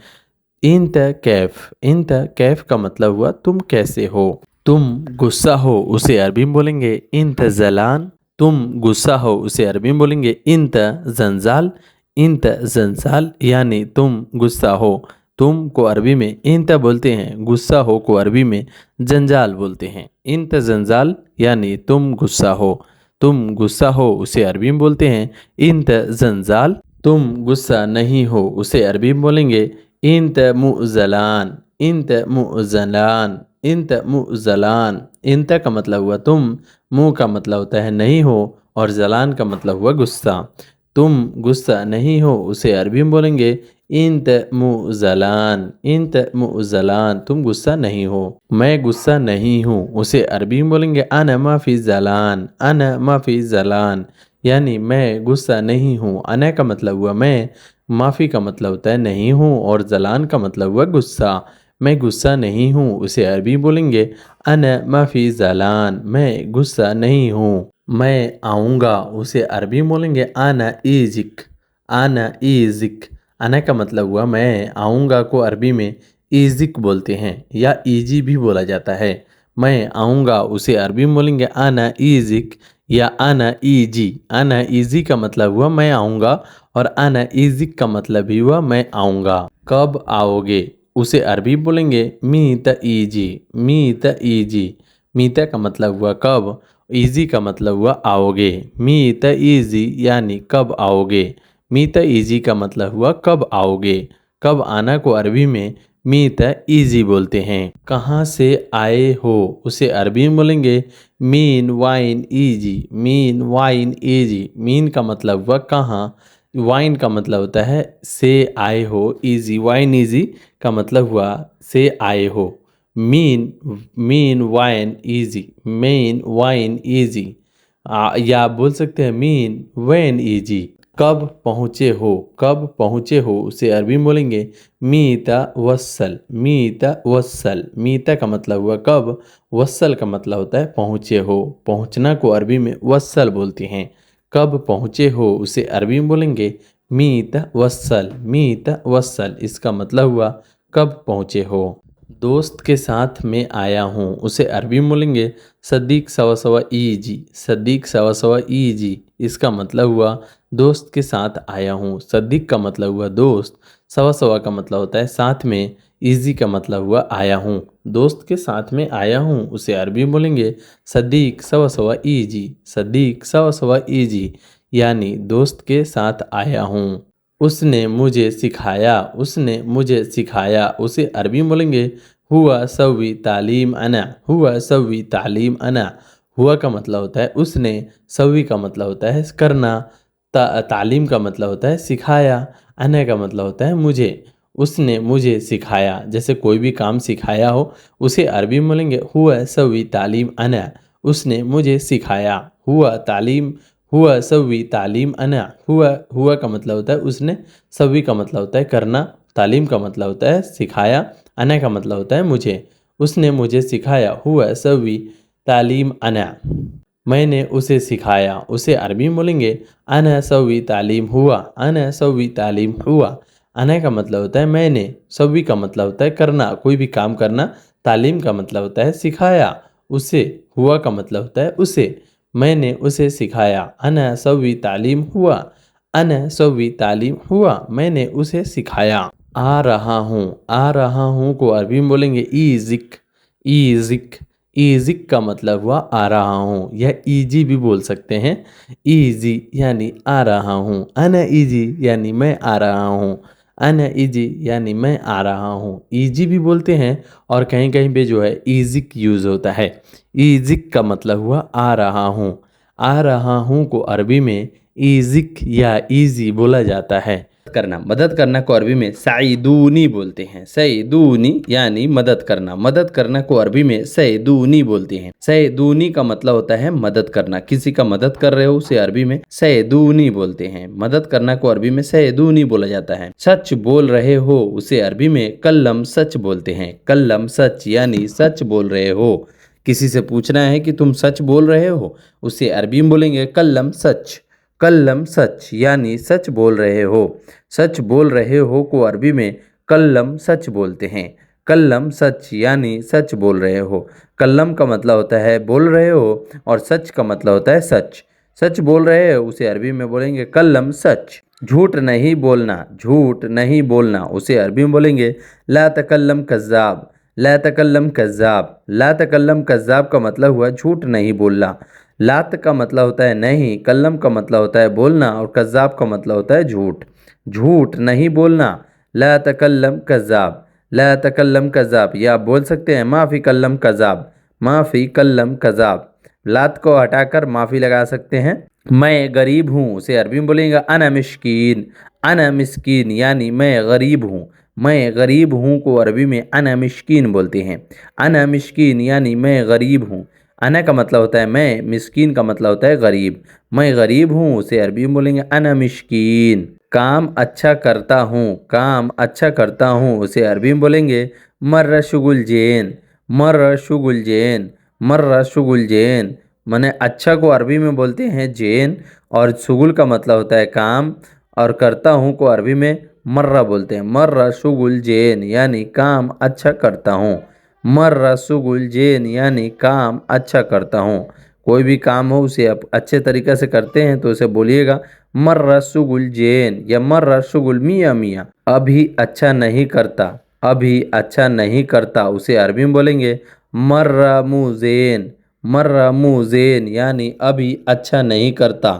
इंत कैफ। इंत कैफ का मतलब हुआ तुम कैसे हो। तुम गुस्सा हो उसे अरबी में बोलेंगे इंत जलान। तुम गुस्सा हो उसे अरबी में बोलेंगे इंत जंजाल। इंत जंजाल यानी तुम गुस्सा हो। तुम को अरबी में इंत बोलते हैं, गुस्सा हो को अरबी में जंजाल बोलते हैं। इंत जंजाल यानी तुम गुस्सा हो। तुम गुस्सा हो उसे अरबी में बोलते हैं इंत जंजाल। तुम गुस्सा नहीं हो उसे अरबी में बोलेंगे इंत मुज़लान, इंत मुज़लान, इंत मुज़लान। इंत का मतलब हुआ तुम, मुँह का मतलब होता है नहीं हो और जलान का मतलब हुआ गुस्सा। तुम गुस्सा नहीं हो उसे अरबी में बोलेंगे इंत मुज़लान, इंत मुज़लान। तुम गुस्सा नहीं हो। मैं गुस्सा नहीं हूँ उसे अरबी में बोलेंगे अना माफ़ी ज़लान, अना माफ़ी ज़लान यानी मैं गुस्सा नहीं हूँ। अना का मतलब हुआ मैं, माफ़ी का मतलब होता है नहीं हूँ और जलान का मतलब हुआ गुस्सा। मैं गुस्सा नहीं हूँ उसे अरबी बोलेंगे अना माफ़ी ज़लान, मैं गुस्सा नहीं हूँ। मैं आऊँगा उसे अरबी में बोलेंगे आना इजिक, आना इजिक। आना का मतलब हुआ मैं, आऊँगा को अरबी में इजिक बोलते हैं या इजी भी बोला जाता है। मैं आऊँगा उसे अरबी में बोलेंगे आना इजिक या आना इजी। आना इजी का मतलब हुआ मैं आऊँगा और आना इजिक का मतलब भी हुआ मैं आऊँगा। कब आओगे उसे अरबी में बोलेंगे मीत इजी, मीत इजी। मीता का मतलब हुआ कब, इजी का मतलब हुआ आओगे। मीत इजी यानी कब आओगे। मीत इजी का मतलब हुआ कब आओगे। कब आना को अरबी में मीत इजी बोलते हैं। कहाँ से आए हो उसे अरबी में बोलेंगे mean wine easy, mean wine easy. Mean का मतलब हुआ कहाँ, वाइन का मतलब होता है से आए हो, इजी वाइन इजी का मतलब हुआ से आए हो। Mean, mean wine easy, mean wine easy. या बोल सकते हैं मीन वैन इजी। कब पहुँचे हो, कब पहुँचे हो उसे अरबी में बोलेंगे मीता वसल, मीता वसल। मीता का मतलब हुआ कब, वसल का मतलब होता है पहुँचे हो। पहुँचना को अरबी में वसल बोलते हैं। कब पहुँचे हो उसे अरबी में बोलेंगे मीत वसल, मीत वसल। इसका मतलब हुआ कब पहुँचे हो। दोस्त के साथ में आया हूँ उसे अरबी में बोलेंगे सदीक सवा सवा ईजी, सदीक सवा सवा ईजी। इसका मतलब हुआ दोस्त के साथ आया हूँ। सदीक का मतलब हुआ दोस्त, सवा सवा का मतलब होता है साथ में, ईजी का मतलब हुआ आया हूँ। दोस्त के साथ में आया हूँ उसे अरबी में बोलेंगे सदीक सवा सवा ईजी, सदीक सवा सवा ईजी यानी दोस्त के साथ आया हूँ। उसने मुझे सिखाया, उसने मुझे सिखाया उसे अरबी में बोलेंगे हुआ सवी तालीम अना, हुआ सवी तालीम अना। हुआ का मतलब होता है उसने, सवी का मतलब होता है करना, तालीम का मतलब होता है सिखाया, अना का मतलब होता है मुझे। उसने मुझे सिखाया, जैसे कोई भी काम सिखाया हो उसे अरबी में बोलेंगे हुआ सवी तालीम अना। उसने मुझे सिखाया, हुआ तालीम, हुआ सवी तालीम अना। हुआ, हुआ का मतलब होता है उसने, सवी का मतलब होता है करना, तालीम का मतलब होता है सिखाया, अना का मतलब होता है मुझे। उसने मुझे सिखाया हुआ सवी तालीम अना, मैंने उसे सिखाया। उसे अरबी में बोलेंगे अना सवी तालीम हुआ, अना सवी तालीम हुआ। अना का मतलब होता है मैंने, सवी का मतलब होता है करना, कोई भी काम करना। तालीम का मतलब होता है सिखाया, उसे। हुआ का मतलब होता है उसे। मैंने उसे सिखाया। अना सवी तालीम हुआ, अना सवी तालीम हुआ, मैंने उसे सिखाया। आ रहा हूँ को अरबी में बोलेंगे ईजिक, ईजिक। ईजिक का मतलब हुआ आ रहा हूँ, या ईजी भी बोल सकते हैं। ईजी यानी आ रहा हूँ, अना ईजी यानी मैं आ रहा हूँ, अना ईजी यानी मैं आ रहा हूँ। ईजी भी बोलते हैं और कहीं कहीं पे जो है ईजिक यूज़ होता है। ईजिक का मतलब हुआ आ रहा हूँ। आ रहा हूँ को अरबी में ईजिक या ईजी बोला जाता है। करना, मदद करना को अरबी में सईदूनी बोलते हैं। सईदूनी यानी मदद करना। मदद करना को अरबी में सईदूनी बोलते हैं। सईदूनी का मतलब होता है मदद करना। किसी का मदद कर रहे हो उसे अरबी में सईदूनी बोलते हैं। मदद करना को अरबी में सईदूनी बोला जाता है। सच बोल रहे हो उसे अरबी में कल्लम सच बोलते हैं। कल्लम सच यानी सच बोल रहे हो। किसी से पूछना है कि तुम सच बोल रहे हो, उसे अरबी में बोलेंगे कल्लम सच। कल्लम सच यानी सच बोल रहे हो। सच बोल रहे हो को अरबी में कल्लम सच बोलते हैं। कल्लम सच यानी सच बोल रहे हो। कल्लम का मतलब होता है बोल रहे हो और सच का मतलब होता है सच। सच बोल रहे हो उसे अरबी में बोलेंगे कल्लम सच। झूठ नहीं बोलना, झूठ नहीं बोलना, उसे अरबी में बोलेंगे ला तकल्लम कज़्ज़ाब। ला तकल्लम कज़्ज़ाब। ला तकल्लम कज़्ज़ाब का मतलब हुआ झूठ नहीं बोलना। लात का मतलब होता है नहीं, कल्लम का मतलब होता है बोलना और कज़्ज़ाब का मतलब होता है झूठ। झूठ नहीं बोलना, ला तकल्लम कज़्ज़ाब। ला तकल्लम कज़्ज़ाब, या आप बोल सकते हैं माफ़ी कल्लम कज़्ज़ाब, माफ़ी कल्लम कज़्ज़ाब। लात को हटाकर माफ़ी लगा सकते हैं। मैं गरीब हूँ उसे अरबी में बोलेंगे अना मिस्कीन। अना मिस्कीन यानी मैं गरीब हूँ। मैं गरीब हूँ को अरबी में अना मिस्कीन बोलते हैं। अना मिस्कीन यानी मैं गरीब हूँ। अना का मतलब होता है मैं, मिस्कीन का मतलब होता है गरीब। मैं गरीब हूँ उसे अरबी में बोलेंगे अना मिस्कीन। काम अच्छा करता हूँ, काम अच्छा करता हूँ उसे अरबी में बोलेंगे मर्रा शुगुल जैन। मर्रा शुगुल जैन, मर्रा शुगुल जैन। माने अच्छा को अरबी में बोलते हैं जैन, और शुगुल का मतलब होता है काम, और करता हूँ को अरबी में मर्रा बोलते हैं। मर्रा शुगुल जैन यानी काम अच्छा करता हूँ। मर्रा शुगुल जैन यानी काम अच्छा करता हूँ। कोई भी काम हो उसे आप अच्छे तरीके से करते हैं तो उसे बोलिएगा मर्रा शुगुल जैन या मर्रा शुगुल मियाँ मियाँ। अभी अच्छा नहीं करता, अभी अच्छा नहीं करता उसे अरबी में बोलेंगे मर्रा मुज़ेन। मर्रा मुज़ेन यानी अभी अच्छा नहीं करता।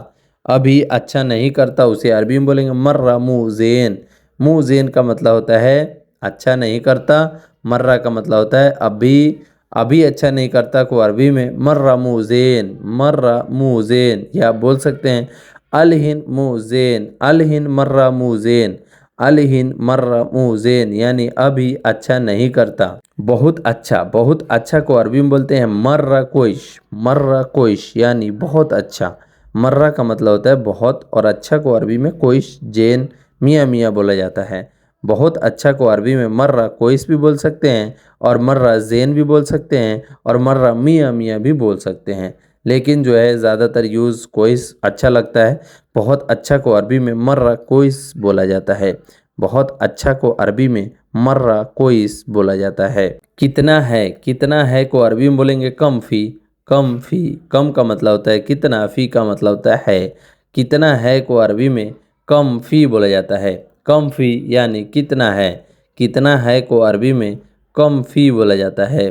अभी अच्छा नहीं करता उसे अरबी में बोलेंगे मर्रा मुज़ेन। मुज़ेन का मतलब होता है अच्छा नहीं करता। मर्रा का मतलब होता है अभी। अभी अच्छा नहीं करता को अरबी में मर्रा मुज़ेन, मर्रा मुज़ेन, या आप बोल सकते हैं अलहिन मुज़ेन, अलहिन मर्रा मुज़ेन, अलहिन मर्रा मुज़ेन यानी अभी अच्छा नहीं करता। बहुत अच्छा, बहुत अच्छा को अरबी में बोलते हैं मर्रा कोइश। मर्रा कोइश यानी बहुत अच्छा। मर्रा का मतलब होता है बहुत, और अच्छा को अरबी में कोइश जैन मियाँ मियाँ बोला जाता है। बहुत अच्छा को अरबी में मर्रा कोइस भी बोल सकते हैं, और मर्रा जैन भी बोल सकते हैं, और मर्रा मियाँ मियाँ भी बोल सकते हैं। लेकिन जो है ज़्यादातर यूज़ कोइस अच्छा लगता है। बहुत अच्छा को अरबी में मर्रा कोइस बोला जाता है। बहुत अच्छा को अरबी में मर्रा कोइस बोला जाता है। कितना है, कितना है को अरबी में बोलेंगे कम फ़ी। कम फ़ी, कम का मतलब होता है कितना, फ़ी का मतलब होता है। कितना है को अरबी में कम फ़ी बोला जाता है। कम फ़ी यानी कितना है। कितना है को अरबी में कम फ़ी बोला जाता है।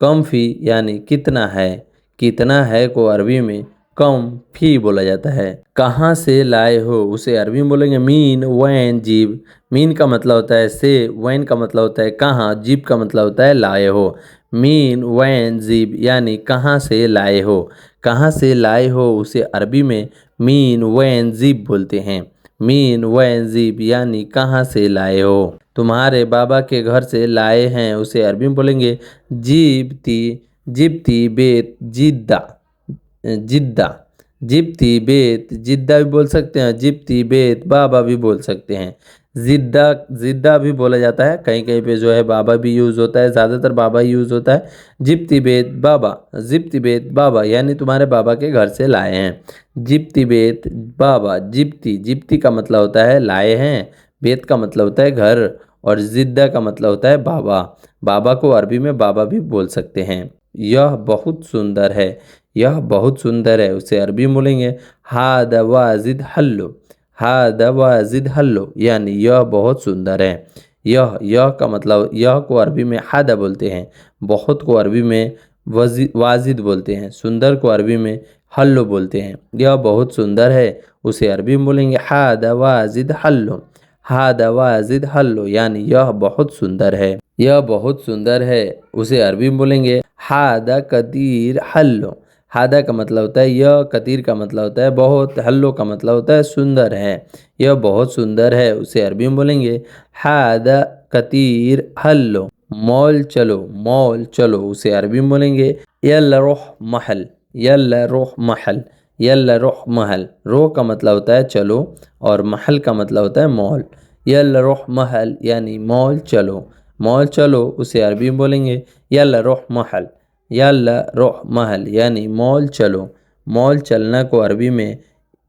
कम फ़ी यानी कितना है। कितना है को अरबी में कम फ़ी बोला जाता है। कहाँ से लाए हो उसे अरबी में बोलेंगे मीन वैन जीब। मीन का मतलब होता है से, वैन का मतलब होता है कहाँ, जीब का मतलब होता है लाए हो। मीन वैन जीब यानी कहाँ से लाए हो। कहाँ से लाए हो उसे अरबी में मीन वैन जीब बोलते हैं। मीन वैन जीब यानी कहाँ से लाए हो। तुम्हारे बाबा के घर से लाए हैं उसे अरबी में बोलेंगे जीबती, जिब्ती बेत जिद्दा। जिद्दा, जिब्ती बेत जिद्दा भी बोल सकते हैं, जिब्ती बेत बाबा भी बोल सकते हैं। जिद्दा, जिद्दा भी बोला जाता है, कहीं कहीं पे जो है बाबा भी यूज़ होता है, ज़्यादातर बाबा यूज़ होता है। जिप्ती बेत बाबा, जिप्ती बेत बाबा यानी तुम्हारे बाबा के घर से लाए हैं। जिप्ती बेत बाबा, जिप्ती, जिप्ती का मतलब होता है लाए हैं, बेत का मतलब होता है घर, और जिद्दा का मतलब होता है बाबा। बाबा को अरबी में बाबा भी बोल सकते हैं। यह बहुत सुंदर है, यह बहुत सुंदर है, उसे अरबी में बोलेंगे हादा वाजिद हल्लो, हादा वाजिद हल्लो यानी यह बहुत सुंदर है। यह का मतलब, यह को अरबी में हादा बोलते हैं, बहुत को अरबी में वाजिद बोलते हैं, सुंदर को अरबी में हल्लो बोलते हैं। यह बहुत सुंदर है, उसे अरबी में बोलेंगे हादा वाजिद हल्लो, हादा वाजिद हल्लो यानी यह बहुत सुंदर है, यह बहुत सुंदर है, उसे अरबी में बोलेंगे हादा कदीर हल्लो। हादा का मतलब होता है यह, कतीर का मतलब होता है बहुत, हल्लो का मतलब होता है सुंदर है। यह बहुत सुंदर है, उसे अरबी में बोलेंगे हादा कतीर हल्लो। मॉल चलो, मॉल चलो, उसे अरबी में बोलेंगे यल्ला रोह महल, यल्ला रोह महल, यल्ला रोह महल। रोह का मतलब होता है चलो, और महल का मतलब होता है मॉल। यल्ला रोह महल यानी मॉल चलो, मॉल चलो, उसे अरबी में बोलेंगे यल्ला रोह महल, यल्ला रोह महल यानी मॉल चलो। मॉल चलना को अरबी में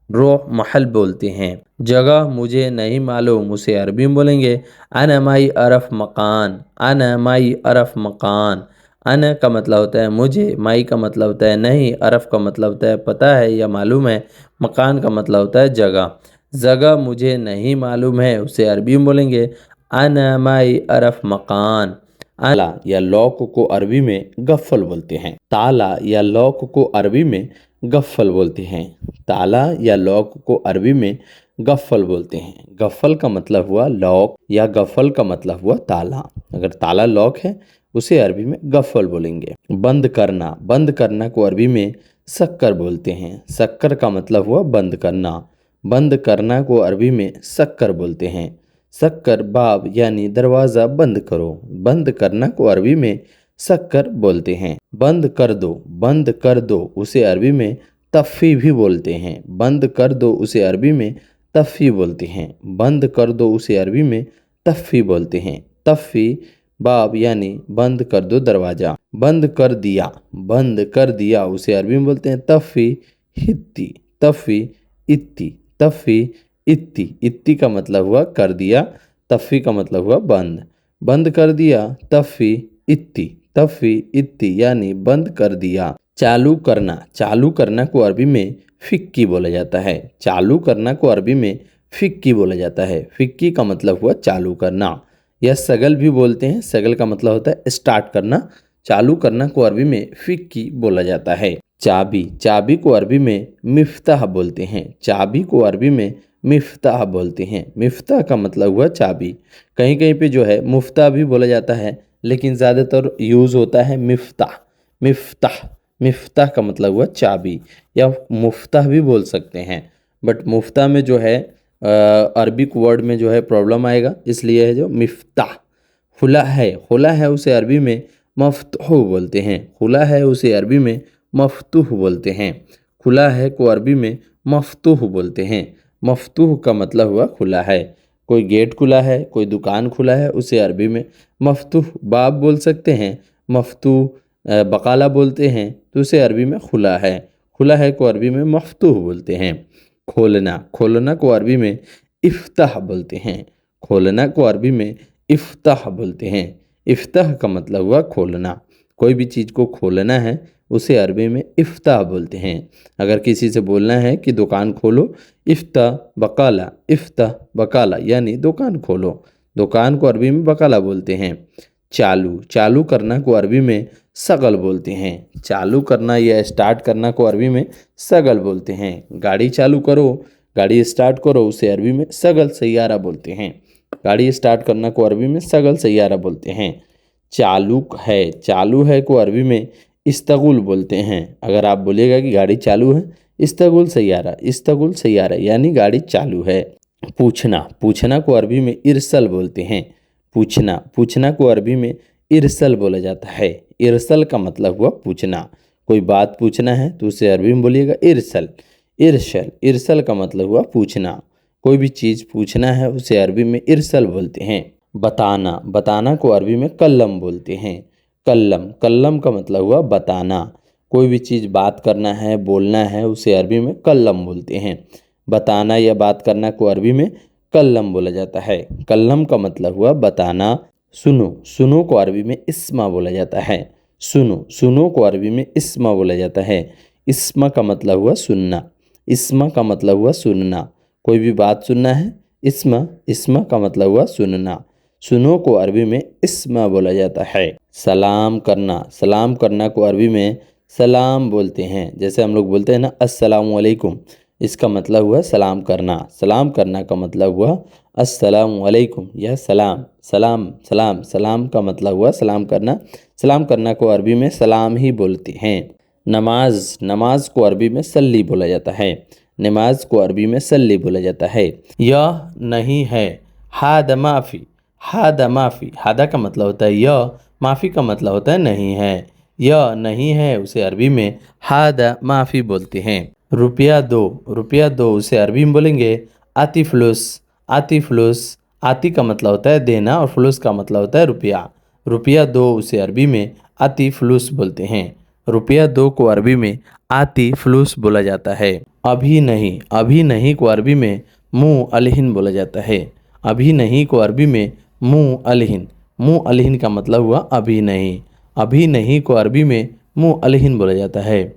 रोह महल बोलते हैं। जगह मुझे नहीं मालूम, उसे अरबी में बोलेंगे अना माई अरफ मकान, अना माई अरफ मकान। अना का मतलब होता है मुझे, माई का मतलब होता है नहीं, अरफ का मतलब होता है पता है या मालूम है, मकान का मतलब होता है जगह। जगह मुझे नहीं मालूम है, उसे अरबी में बोलेंगे अना माई अरफ मकान। ताला या लॉक को अरबी में गफ्फल बोलते हैं। ताला या लॉक को अरबी में गफ्फल बोलते हैं। ताला या लॉक को अरबी में गफ्फल बोलते हैं। गफ्फल का मतलब हुआ लॉक, या गफ्फल का मतलब हुआ ताला। अगर ताला लॉक है उसे अरबी में गफ्फल बोलेंगे। बंद करना, बंद करना को अरबी में शक्कर बोलते हैं। शक्कर का मतलब हुआ बंद करना। बंद करना को अरबी में शक्कर बोलते हैं। शक्कर बाब यानी दरवाज़ा बंद करो। बंद करना को अरबी में शक्कर बोलते हैं। बंद कर दो, बंद कर दो, उसे अरबी में तफ़ी भी बोलते हैं। बंद कर दो, उसे अरबी में तफ़ी बोलते हैं। बंद कर दो, उसे अरबी में तफ़ी बोलते हैं। तफ़ी बाब यानी बंद कर दो दरवाज़ा। बंद कर दिया, बंद कर दिया, उसे अरबी में बोलते हैं तफ़ी हित्ती, तफ़ी इत्ती, तफ़ी इत्ती। इत्ती का मतलब हुआ कर दिया, तफ़ी का मतलब हुआ बंद। बंद कर दिया तफ़ी इत्ती, तफ़ी इत्ती यानी बंद कर दिया। चालू करना, चालू करना को अरबी में फ़िक्की बोला जाता है। चालू करना को अरबी में फ़िक्की बोला जाता है। फ़िक्की का मतलब हुआ चालू करना, या सगल भी बोलते हैं। सगल का मतलब होता है स्टार्ट करना। चालू करना को अरबी में फ़िक्की बोला जाता है। चाबी, चाबी को अरबी में मिफ्ताह बोलते हैं। चाबी को अरबी में मिफ्ताह बोलते हैं। मिफ्ताह का मतलब हुआ चाबी। कहीं कहीं पे जो है मुफ्ताह भी बोला जाता है, लेकिन ज़्यादातर यूज़ होता है मिफ्ताह। मिफ्ताह, मिफ्ताह का मतलब हुआ चाबी, या मुफ्ताह भी बोल सकते हैं। बट मुफ्ताह में जो है अरबिक वर्ड में जो है प्रॉब्लम आएगा, इसलिए है जो मिफ्ताह। खुला है, खुला है, उसे अरबी में मफ्तूह बोलते हैं। खुला है उसे अरबी में मफ्तूह बोलते हैं। खुला है को अरबी में मफ्तूह बोलते हैं। मफ्तूह का मतलब हुआ खुला है। कोई गेट खुला है, कोई दुकान खुला है, उसे अरबी में मफ्तूह बाब बोल सकते हैं। मफ्तूह बकाला बोलते हैं, तो उसे अरबी में खुला है। खुला है को अरबी में मफ्तूह बोलते हैं। खोलना, खोलना को अरबी में इफ्ताह बोलते हैं। खोलना को अरबी में इफ्ताह बोलते हैं। इफ्ताह का मतलब हुआ खोलना। कोई भी चीज़ को खोलना है उसे अरबी में इफ्ताह बोलते हैं। अगर किसी से बोलना है कि दुकान खोलो, इफ्ताह बकाला, इफ्ताह बकाला यानी दुकान खोलो। दुकान को अरबी में बकाला बोलते हैं। चालू, चालू करना को अरबी में सगल बोलते हैं। चालू करना या स्टार्ट करना को अरबी में सगल बोलते हैं। गाड़ी चालू करो, गाड़ी स्टार्ट करो, उसे अरबी में सगल सैयारा बोलते हैं। गाड़ी स्टार्ट करना को अरबी में सगल सैयारा बोलते हैं। चालू है, चालू है को अरबी में इस्तगुल बोलते हैं। अगर आप बोलिएगा कि गाड़ी चालू है, इस्तगुल सैयारा, इस्तगुल सैयारा यानी गाड़ी चालू है। पूछना, पूछना को अरबी में इरसल बोलते हैं। पूछना, पूछना को अरबी में इरसल बोला जाता है। इरसल का मतलब हुआ पूछना। कोई बात पूछना है तो उसे अरबी में बोलिएगा इरसल, इरसल, इरसल का मतलब हुआ पूछना। कोई भी चीज़ पूछना है उसे अरबी में इरसल बोलते हैं। बताना, बताना को अरबी में कल्लम बोलते हैं। कल्लम, कल्लम का मतलब हुआ बताना। कोई भी चीज़ बात करना है, बोलना है, उसे अरबी में कल्लम बोलते हैं। बताना या बात करना को अरबी में कल्लम बोला जाता है। कल्लम का मतलब हुआ बताना। सुनो, सुनो को अरबी में इस्मा बोला जाता है। सुनो, सुनो को अरबी में इस्मा बोला जाता है। इस्मा का मतलब हुआ सुनना। इस्मा का मतलब हुआ सुनना। कोई भी बात सुनना है, इस्मा, इस्मा का मतलब हुआ सुनना। सुनो को अरबी में इस्मा बोला जाता है। सलाम करना, सलाम करना को अरबी में सलाम बोलते हैं। जैसे हम लोग बोलते हैं ना अस्सलामु अलैकुम, इसका मतलब हुआ सलाम करना। सलाम करना का मतलब हुआ अस्सलामु अलैकुम या सलाम। सलाम, सलाम, सलाम का मतलब हुआ सलाम करना। सलाम करना को अरबी में सलाम ही बोलते हैं। नमाज, नमाज को अरबी में सल्ली बोला जाता है। नमाज को अरबी में सल्ली बोला जाता है। यह नहीं है, हाद माफ़ी, हाद माफ़ी, हादा का मतलब होता है यह, माफ़ी का मतलब होता है नहीं है। यह नहीं है उसे अरबी में हाद माफ़ी बोलते हैं। रुपया दो, रुपया दो उसे अरबी में बोलेंगे आती फ्लूस, आती फ्लूस। आती का मतलब होता है देना और फ्लूस का मतलब होता है रुपया। रुपया दो उसे अरबी में आती फ्लूस बोलते हैं। रुपया दो को अरबी में आती फ्लूस बोला जाता है। अभी नहीं, अभी नहीं को अरबी में मुँह अलहिन बोला जाता है। अभी नहीं को अरबी में मुँह अलहिन, मुँह अलहिन का मतलब हुआ अभी नहीं। अभी नहीं को अरबी में मुँह अलहिन बोला जाता है।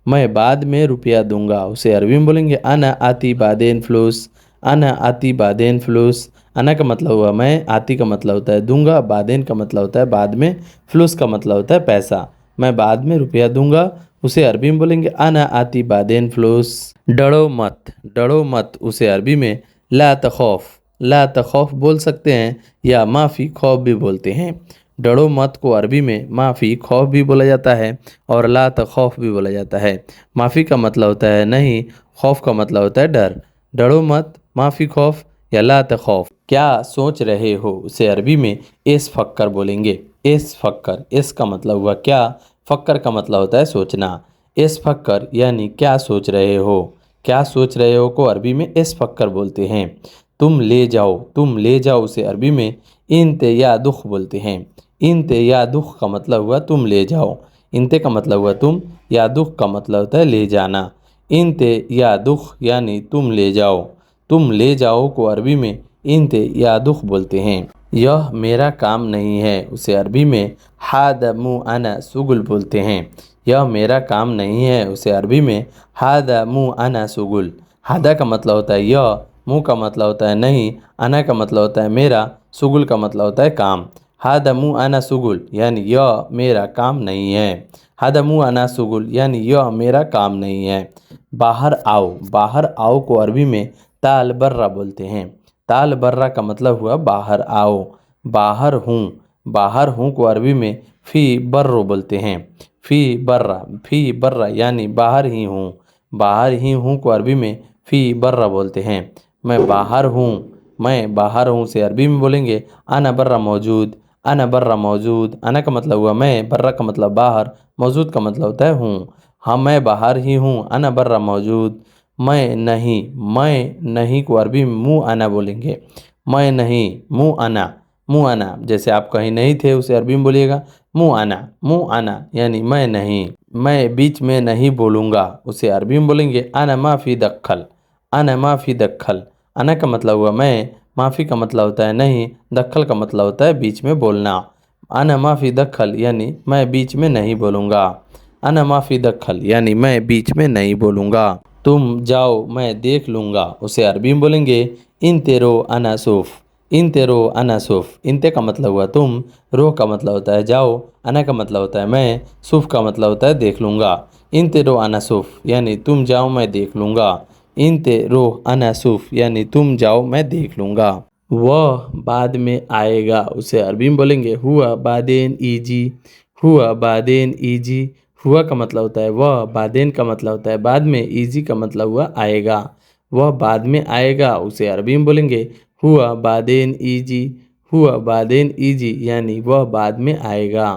मैं बाद में रुपया दूंगा उसे अरबी में बोलेंगे अना आती बादेन फ्लूस, अना आती बादेन फ्लूस। अना का मतलब हुआ मैं, आती का मतलब होता है दूंगा, बादेन का मतलब होता है बाद में, फ्लूस का मतलब होता है पैसा। मैं बाद में रुपया दूंगा उसे अरबी में बोलेंगे अना आती बादेन फ्लूस। डरो मत, डरो मत उसे अरबी में ला तखौफ, ला तखौफ बोल सकते हैं या माफ़ी खौफ भी बोलते हैं। डरो मत को अरबी में माफ़ी खौफ भी बोला जाता है और ला तखौफ भी बोला जाता है। माफ़ी का मतलब होता है नहीं, खौफ का मतलब होता है डर। डरो मत, माफ़ी खौफ या ला तखौफ। क्या सोच रहे हो उसे अरबी में एस फक्कर बोलेंगे। एस फक्कर, एस का मतलब हुआ क्या, फक्कर का मतलब होता है सोचना। एस फक्कर यानी क्या सोच रहे हो। क्या सोच रहे हो को अरबी में एस फक्कर बोलते हैं। तुम ले जाओ, तुम ले जाओ उसे अरबी में इंते या दुख बोलते हैं। इंते या दुख का मतलब हुआ तुम ले जाओ। इंते का मतलब हुआ तुम, या दुख का मतलब होता है ले जाना। इंते या दुख यानी तुम ले जाओ। तुम ले जाओ को अरबी में इंते या दुख बोलते हैं। यह मेरा काम नहीं है उसे अरबी में हाद मु अना सुगुल बोलते हैं। यह मेरा काम नहीं है उसे अरबी में हाद मु अना सुगुल। हादा का मतलब होता है यह, मुँह का मतलब होता है नहीं, अना का मतलब होता है मेरा, सुगुल का मतलब होता है काम। हादा मु अना सुगुल यानी यह मेरा काम नहीं है। हादा मु अना सुगुल यानी यह मेरा काम नहीं है। बाहर आओ, बाहर आओ को अरबी में ताल बर्रा बोलते हैं। ताल बर्रा का मतलब हुआ बाहर आओ। बाहर हूँ, बाहर हूँ को अरबी में फ़ी बर्रो बोलते हैं। फ़ी बर्रा, फ़ी बर्रा यानी बाहर ही हूँ। बाहर ही हूँ को अरबी में फ़ी बर्रा बोलते हैं। मैं बाहर हूँ, मैं बाहर हूँ से अरबी में बोलेंगे अना बर्रा मौजूद, अना बर्रा मौजूद। अना का मतलब हुआ मैं, बर्रा का मतलब बाहर, मौजूद का मतलब होता है हूँ। हाँ मैं बाहर ही हूँ, अना बर्रा मौजूद। मैं नहीं, मैं नहीं को अरबी में मुँह आना बोलेंगे। मैं नहीं, मुँह आना, मुँह आना। जैसे आप कहीं नहीं थे उसे अरबी में बोलिएगा मुँह आना, मुँह आना यानी मैं नहीं। मैं बीच में नहीं बोलूँगा उसे अरबी में बोलेंगे अना माफ़ी दख्खल, अना माफ़ी दख्खल। अना का मतलब हुआ मैं, माफ़ी का मतलब होता है नहीं, दख्खल का मतलब होता है बीच में बोलना। अना माफ़ी दख्खल यानी मैं बीच में नहीं बोलूँगा। अना माफ़ी दख्खल यानी मैं बीच में नहीं बोलूँगा। तुम जाओ मैं देख लूँगा उसे अरबी में बोलेंगे इन तेरो अना सूफ, इन तेरो अना सूफ। इनते का मतलब हुआ तुम, रोह का मतलब होता है जाओ, अना का मतलब होता है मैं, सूफ का मतलब होता है देख लूँगा। इन तेरो अना सूफ यानी तुम जाओ मैं देख लूँगा। इन तेरो अना सूफ यानी तुम जाओ मैं देख लूँगा। वह बाद में आएगा उसे अरबी में बोलेंगे हुआ बादेन ईजी, हुआ बादेन ईजी। हुआ का मतलब होता है वह, बादेन का मतलब होता है बाद में, ईजी का मतलब हुआ आएगा। वह बाद में आएगा उसे अरबी में बोलेंगे हुआ बादेन ईजी, हुआ बादेन ईजी यानी वह बाद में आएगा।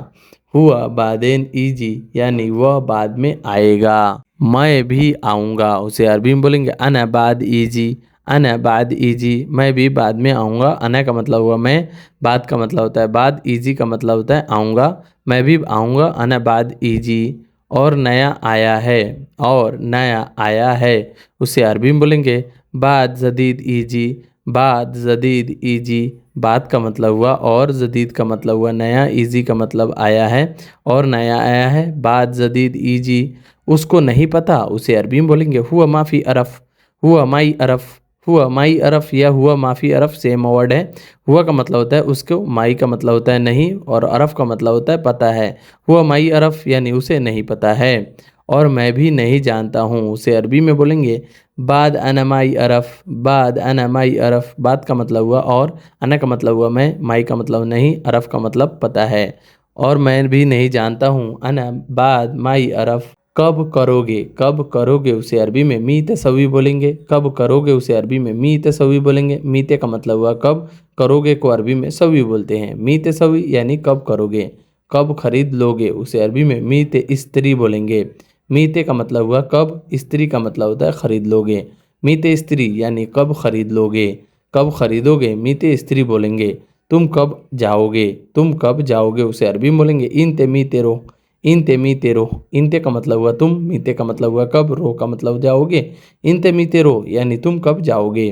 हुआ बादेन ईजी यानी वह बाद में आएगा। मैं भी आऊँगा उसे अरबी में बोलेंगे अना बाद ईजी, अना बाद इजी, मैं भी बाद में आऊँगा। अना का मतलब हुआ मैं, बाद का मतलब होता है बाद, इजी का मतलब होता है आऊँगा, मैं भी आऊँगा। अना बाद इजी। और नया आया है, और नया आया है, उसे अरबी में बोलेंगे बाद जदीद इजी, बाद जदीद इजी। बाद का मतलब हुआ और, जदीद का मतलब हुआ नया, इजी का मतलब आया है और नया आया है, बाद जदीद इजी। उसको नहीं पता, उसे अरबी में बोलेंगे हुआ माफ़ी अरफ, हुआ माई अरफ। हुआ माई अरफ या हुआ माफ़ी अरफ सेम वर्ड है। हुआ का मतलब होता है उसको, माई का मतलब होता है नहीं, और अरफ का मतलब होता है पता है। हुआ माई अरफ यानी उसे नहीं पता है। और मैं भी नहीं जानता हूँ, उसे अरबी में बोलेंगे बाद अना माई अरफ, बाद अना माई अरफ। बाद का मतलब हुआ और, अना का मतलब हुआ मैं, माई का मतलब नहीं, अरफ का मतलब पता है। और मैं भी नहीं जानता हूँ, अना बाद माई अरफ। कब करोगे, कब करोगे उसे अरबी में मी तसवी बोलेंगे। कब करोगे उसे अरबी में मी तसवी बोलेंगे। मीते का मतलब हुआ कब, करोगे को अरबी में सवी बोलते हैं। मी तसवी यानी कब करोगे। कब खरीद लोगे, उसे अरबी में मीते इस्त्री बोलेंगे। मीते का मतलब हुआ कब, इस्त्री का मतलब होता है खरीद लोगे। मीते इस्त्री यानी कब खरीद लोगे, कब खरीदोगे, मीते इस्त्री बोलेंगे। तुम कब जाओगे, तुम कब जाओगे, उसे अरबी में बोलेंगे इन मी तेरो, इन मी तेरो। इनते का मतलब हुआ तुम, मीते का मतलब हुआ कब, रो का मतलब जाओगे। इन मी तेरो यानी तुम कब जाओगे।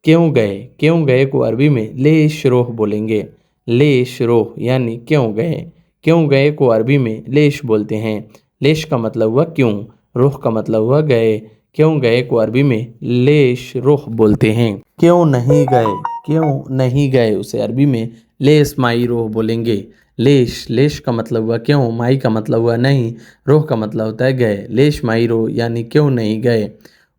क्यों गए, क्यों गए को अरबी में ले शरोह बोलेंगे। ले शरोह यानी क्यों गए। क्यों गए को अरबी में लेश बोलते हैं। लेश का मतलब हुआ क्यों, रुख का मतलब हुआ गए। क्यों गए को अरबी में लेश रुख बोलते हैं। क्यों नहीं गए, क्यों नहीं गए, उसे अरबी में लेस माई रोह बोलेंगे। लेश, लेश का मतलब हुआ क्यों, माई का मतलब हुआ नहीं, रोह का मतलब होता है गए। लेश माई रोह यानी क्यों नहीं गए।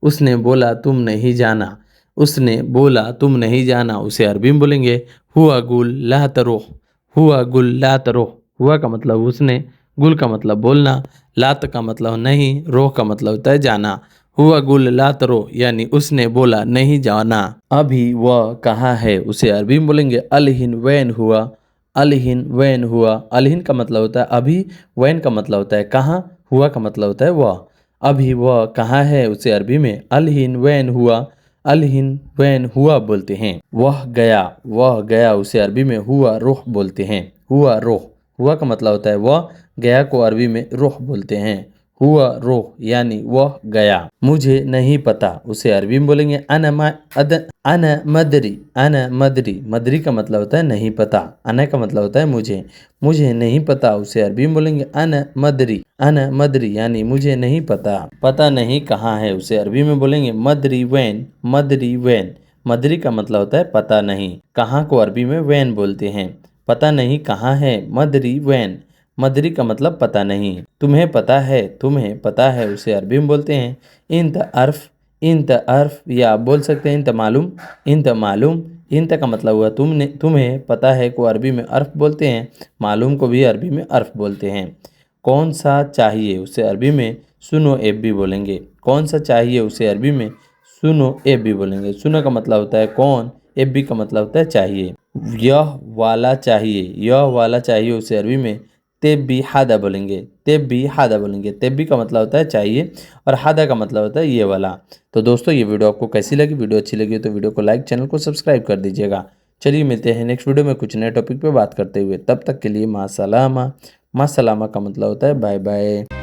उसने बोला तुम नहीं जाना, उसने बोला तुम नहीं जाना, उसे अरबी में बोलेंगे हुआ गुल ला तरोह, हुआ गुल ला तरोह। हुआ का मतलब उसने, गुल का मतलब बोलना, लात का मतलब नहीं, रोह का मतलब होता है जाना। हुआ गुल ला तरो यानी उसने बोला नहीं जाना। अभी वह कहाँ है, उसे अरबी में बोलेंगे अलहिन वैन हुआ, अलहिन वैन हुआ। अलहिन का मतलब होता है अभी, वैन का मतलब होता है कहाँ, हुआ का मतलब होता है वह। अभी वह कहाँ है, उसे अरबी में अलहिन वैन हुआ, अलहिन वैन हुआ बोलते हैं। वह गया, वह गया, उसे अरबी में हुआ रुख बोलते हैं। हुआ रुख, हुआ का मतलब होता है वह, गया को अरबी में रुख बोलते हैं। हुआ रोह यानी वह गया। मुझे नहीं पता, उसे अरबी में बोलेंगे अना मदरी, अना मदरी। मदरी का मतलब होता है नहीं पता, अना का मतलब होता है मुझे। मुझे नहीं पता, उसे अरबी में बोलेंगे अना मदरी, अना मदरी यानी मुझे नहीं पता। पता नहीं कहाँ है, उसे अरबी में बोलेंगे मदरी वैन, मदरी वैन। मदरी का मतलब होता है पता नहीं, कहाँ को अरबी में वैन बोलते हैं। पता नहीं कहाँ है, मदरी वैन। मदरी का मतलब पता नहीं। तुम्हें पता है, तुम्हें पता है, उसे अरबी में बोलते हैं इंत अर्फ, इंत अर्फ। या आप बोल सकते हैं इंत मालूम, इंत मालूम। इंत का मतलब हुआ तुमने, तुम्हें पता है को अरबी में अर्फ बोलते हैं, मालूम को भी अरबी में अर्फ बोलते हैं। कौन सा चाहिए, उसे अरबी में सुनो एब भी बोलेंगे। कौन सा चाहिए, उसे अरबी में सुनो एब भी बोलेंगे। सुनो का मतलब होता है कौन, एब भी का मतलब होता है चाहिए। यह वाला चाहिए, यह वाला चाहिए, उसे अरबी में तेब भी हादा बोलेंगे। तेब भी हादा बोलेंगे। तेब भी का मतलब होता है चाहिए और हादा का मतलब होता है ये वाला। तो दोस्तों ये वीडियो आपको कैसी लगी, वीडियो अच्छी लगी तो वीडियो को लाइक, चैनल को सब्सक्राइब कर दीजिएगा। चलिए मिलते हैं नेक्स्ट वीडियो में कुछ नए टॉपिक पे बात करते हुए, तब तक के लिए माँ सलामा। माँ सलामा का मतलब होता है बाय बाय।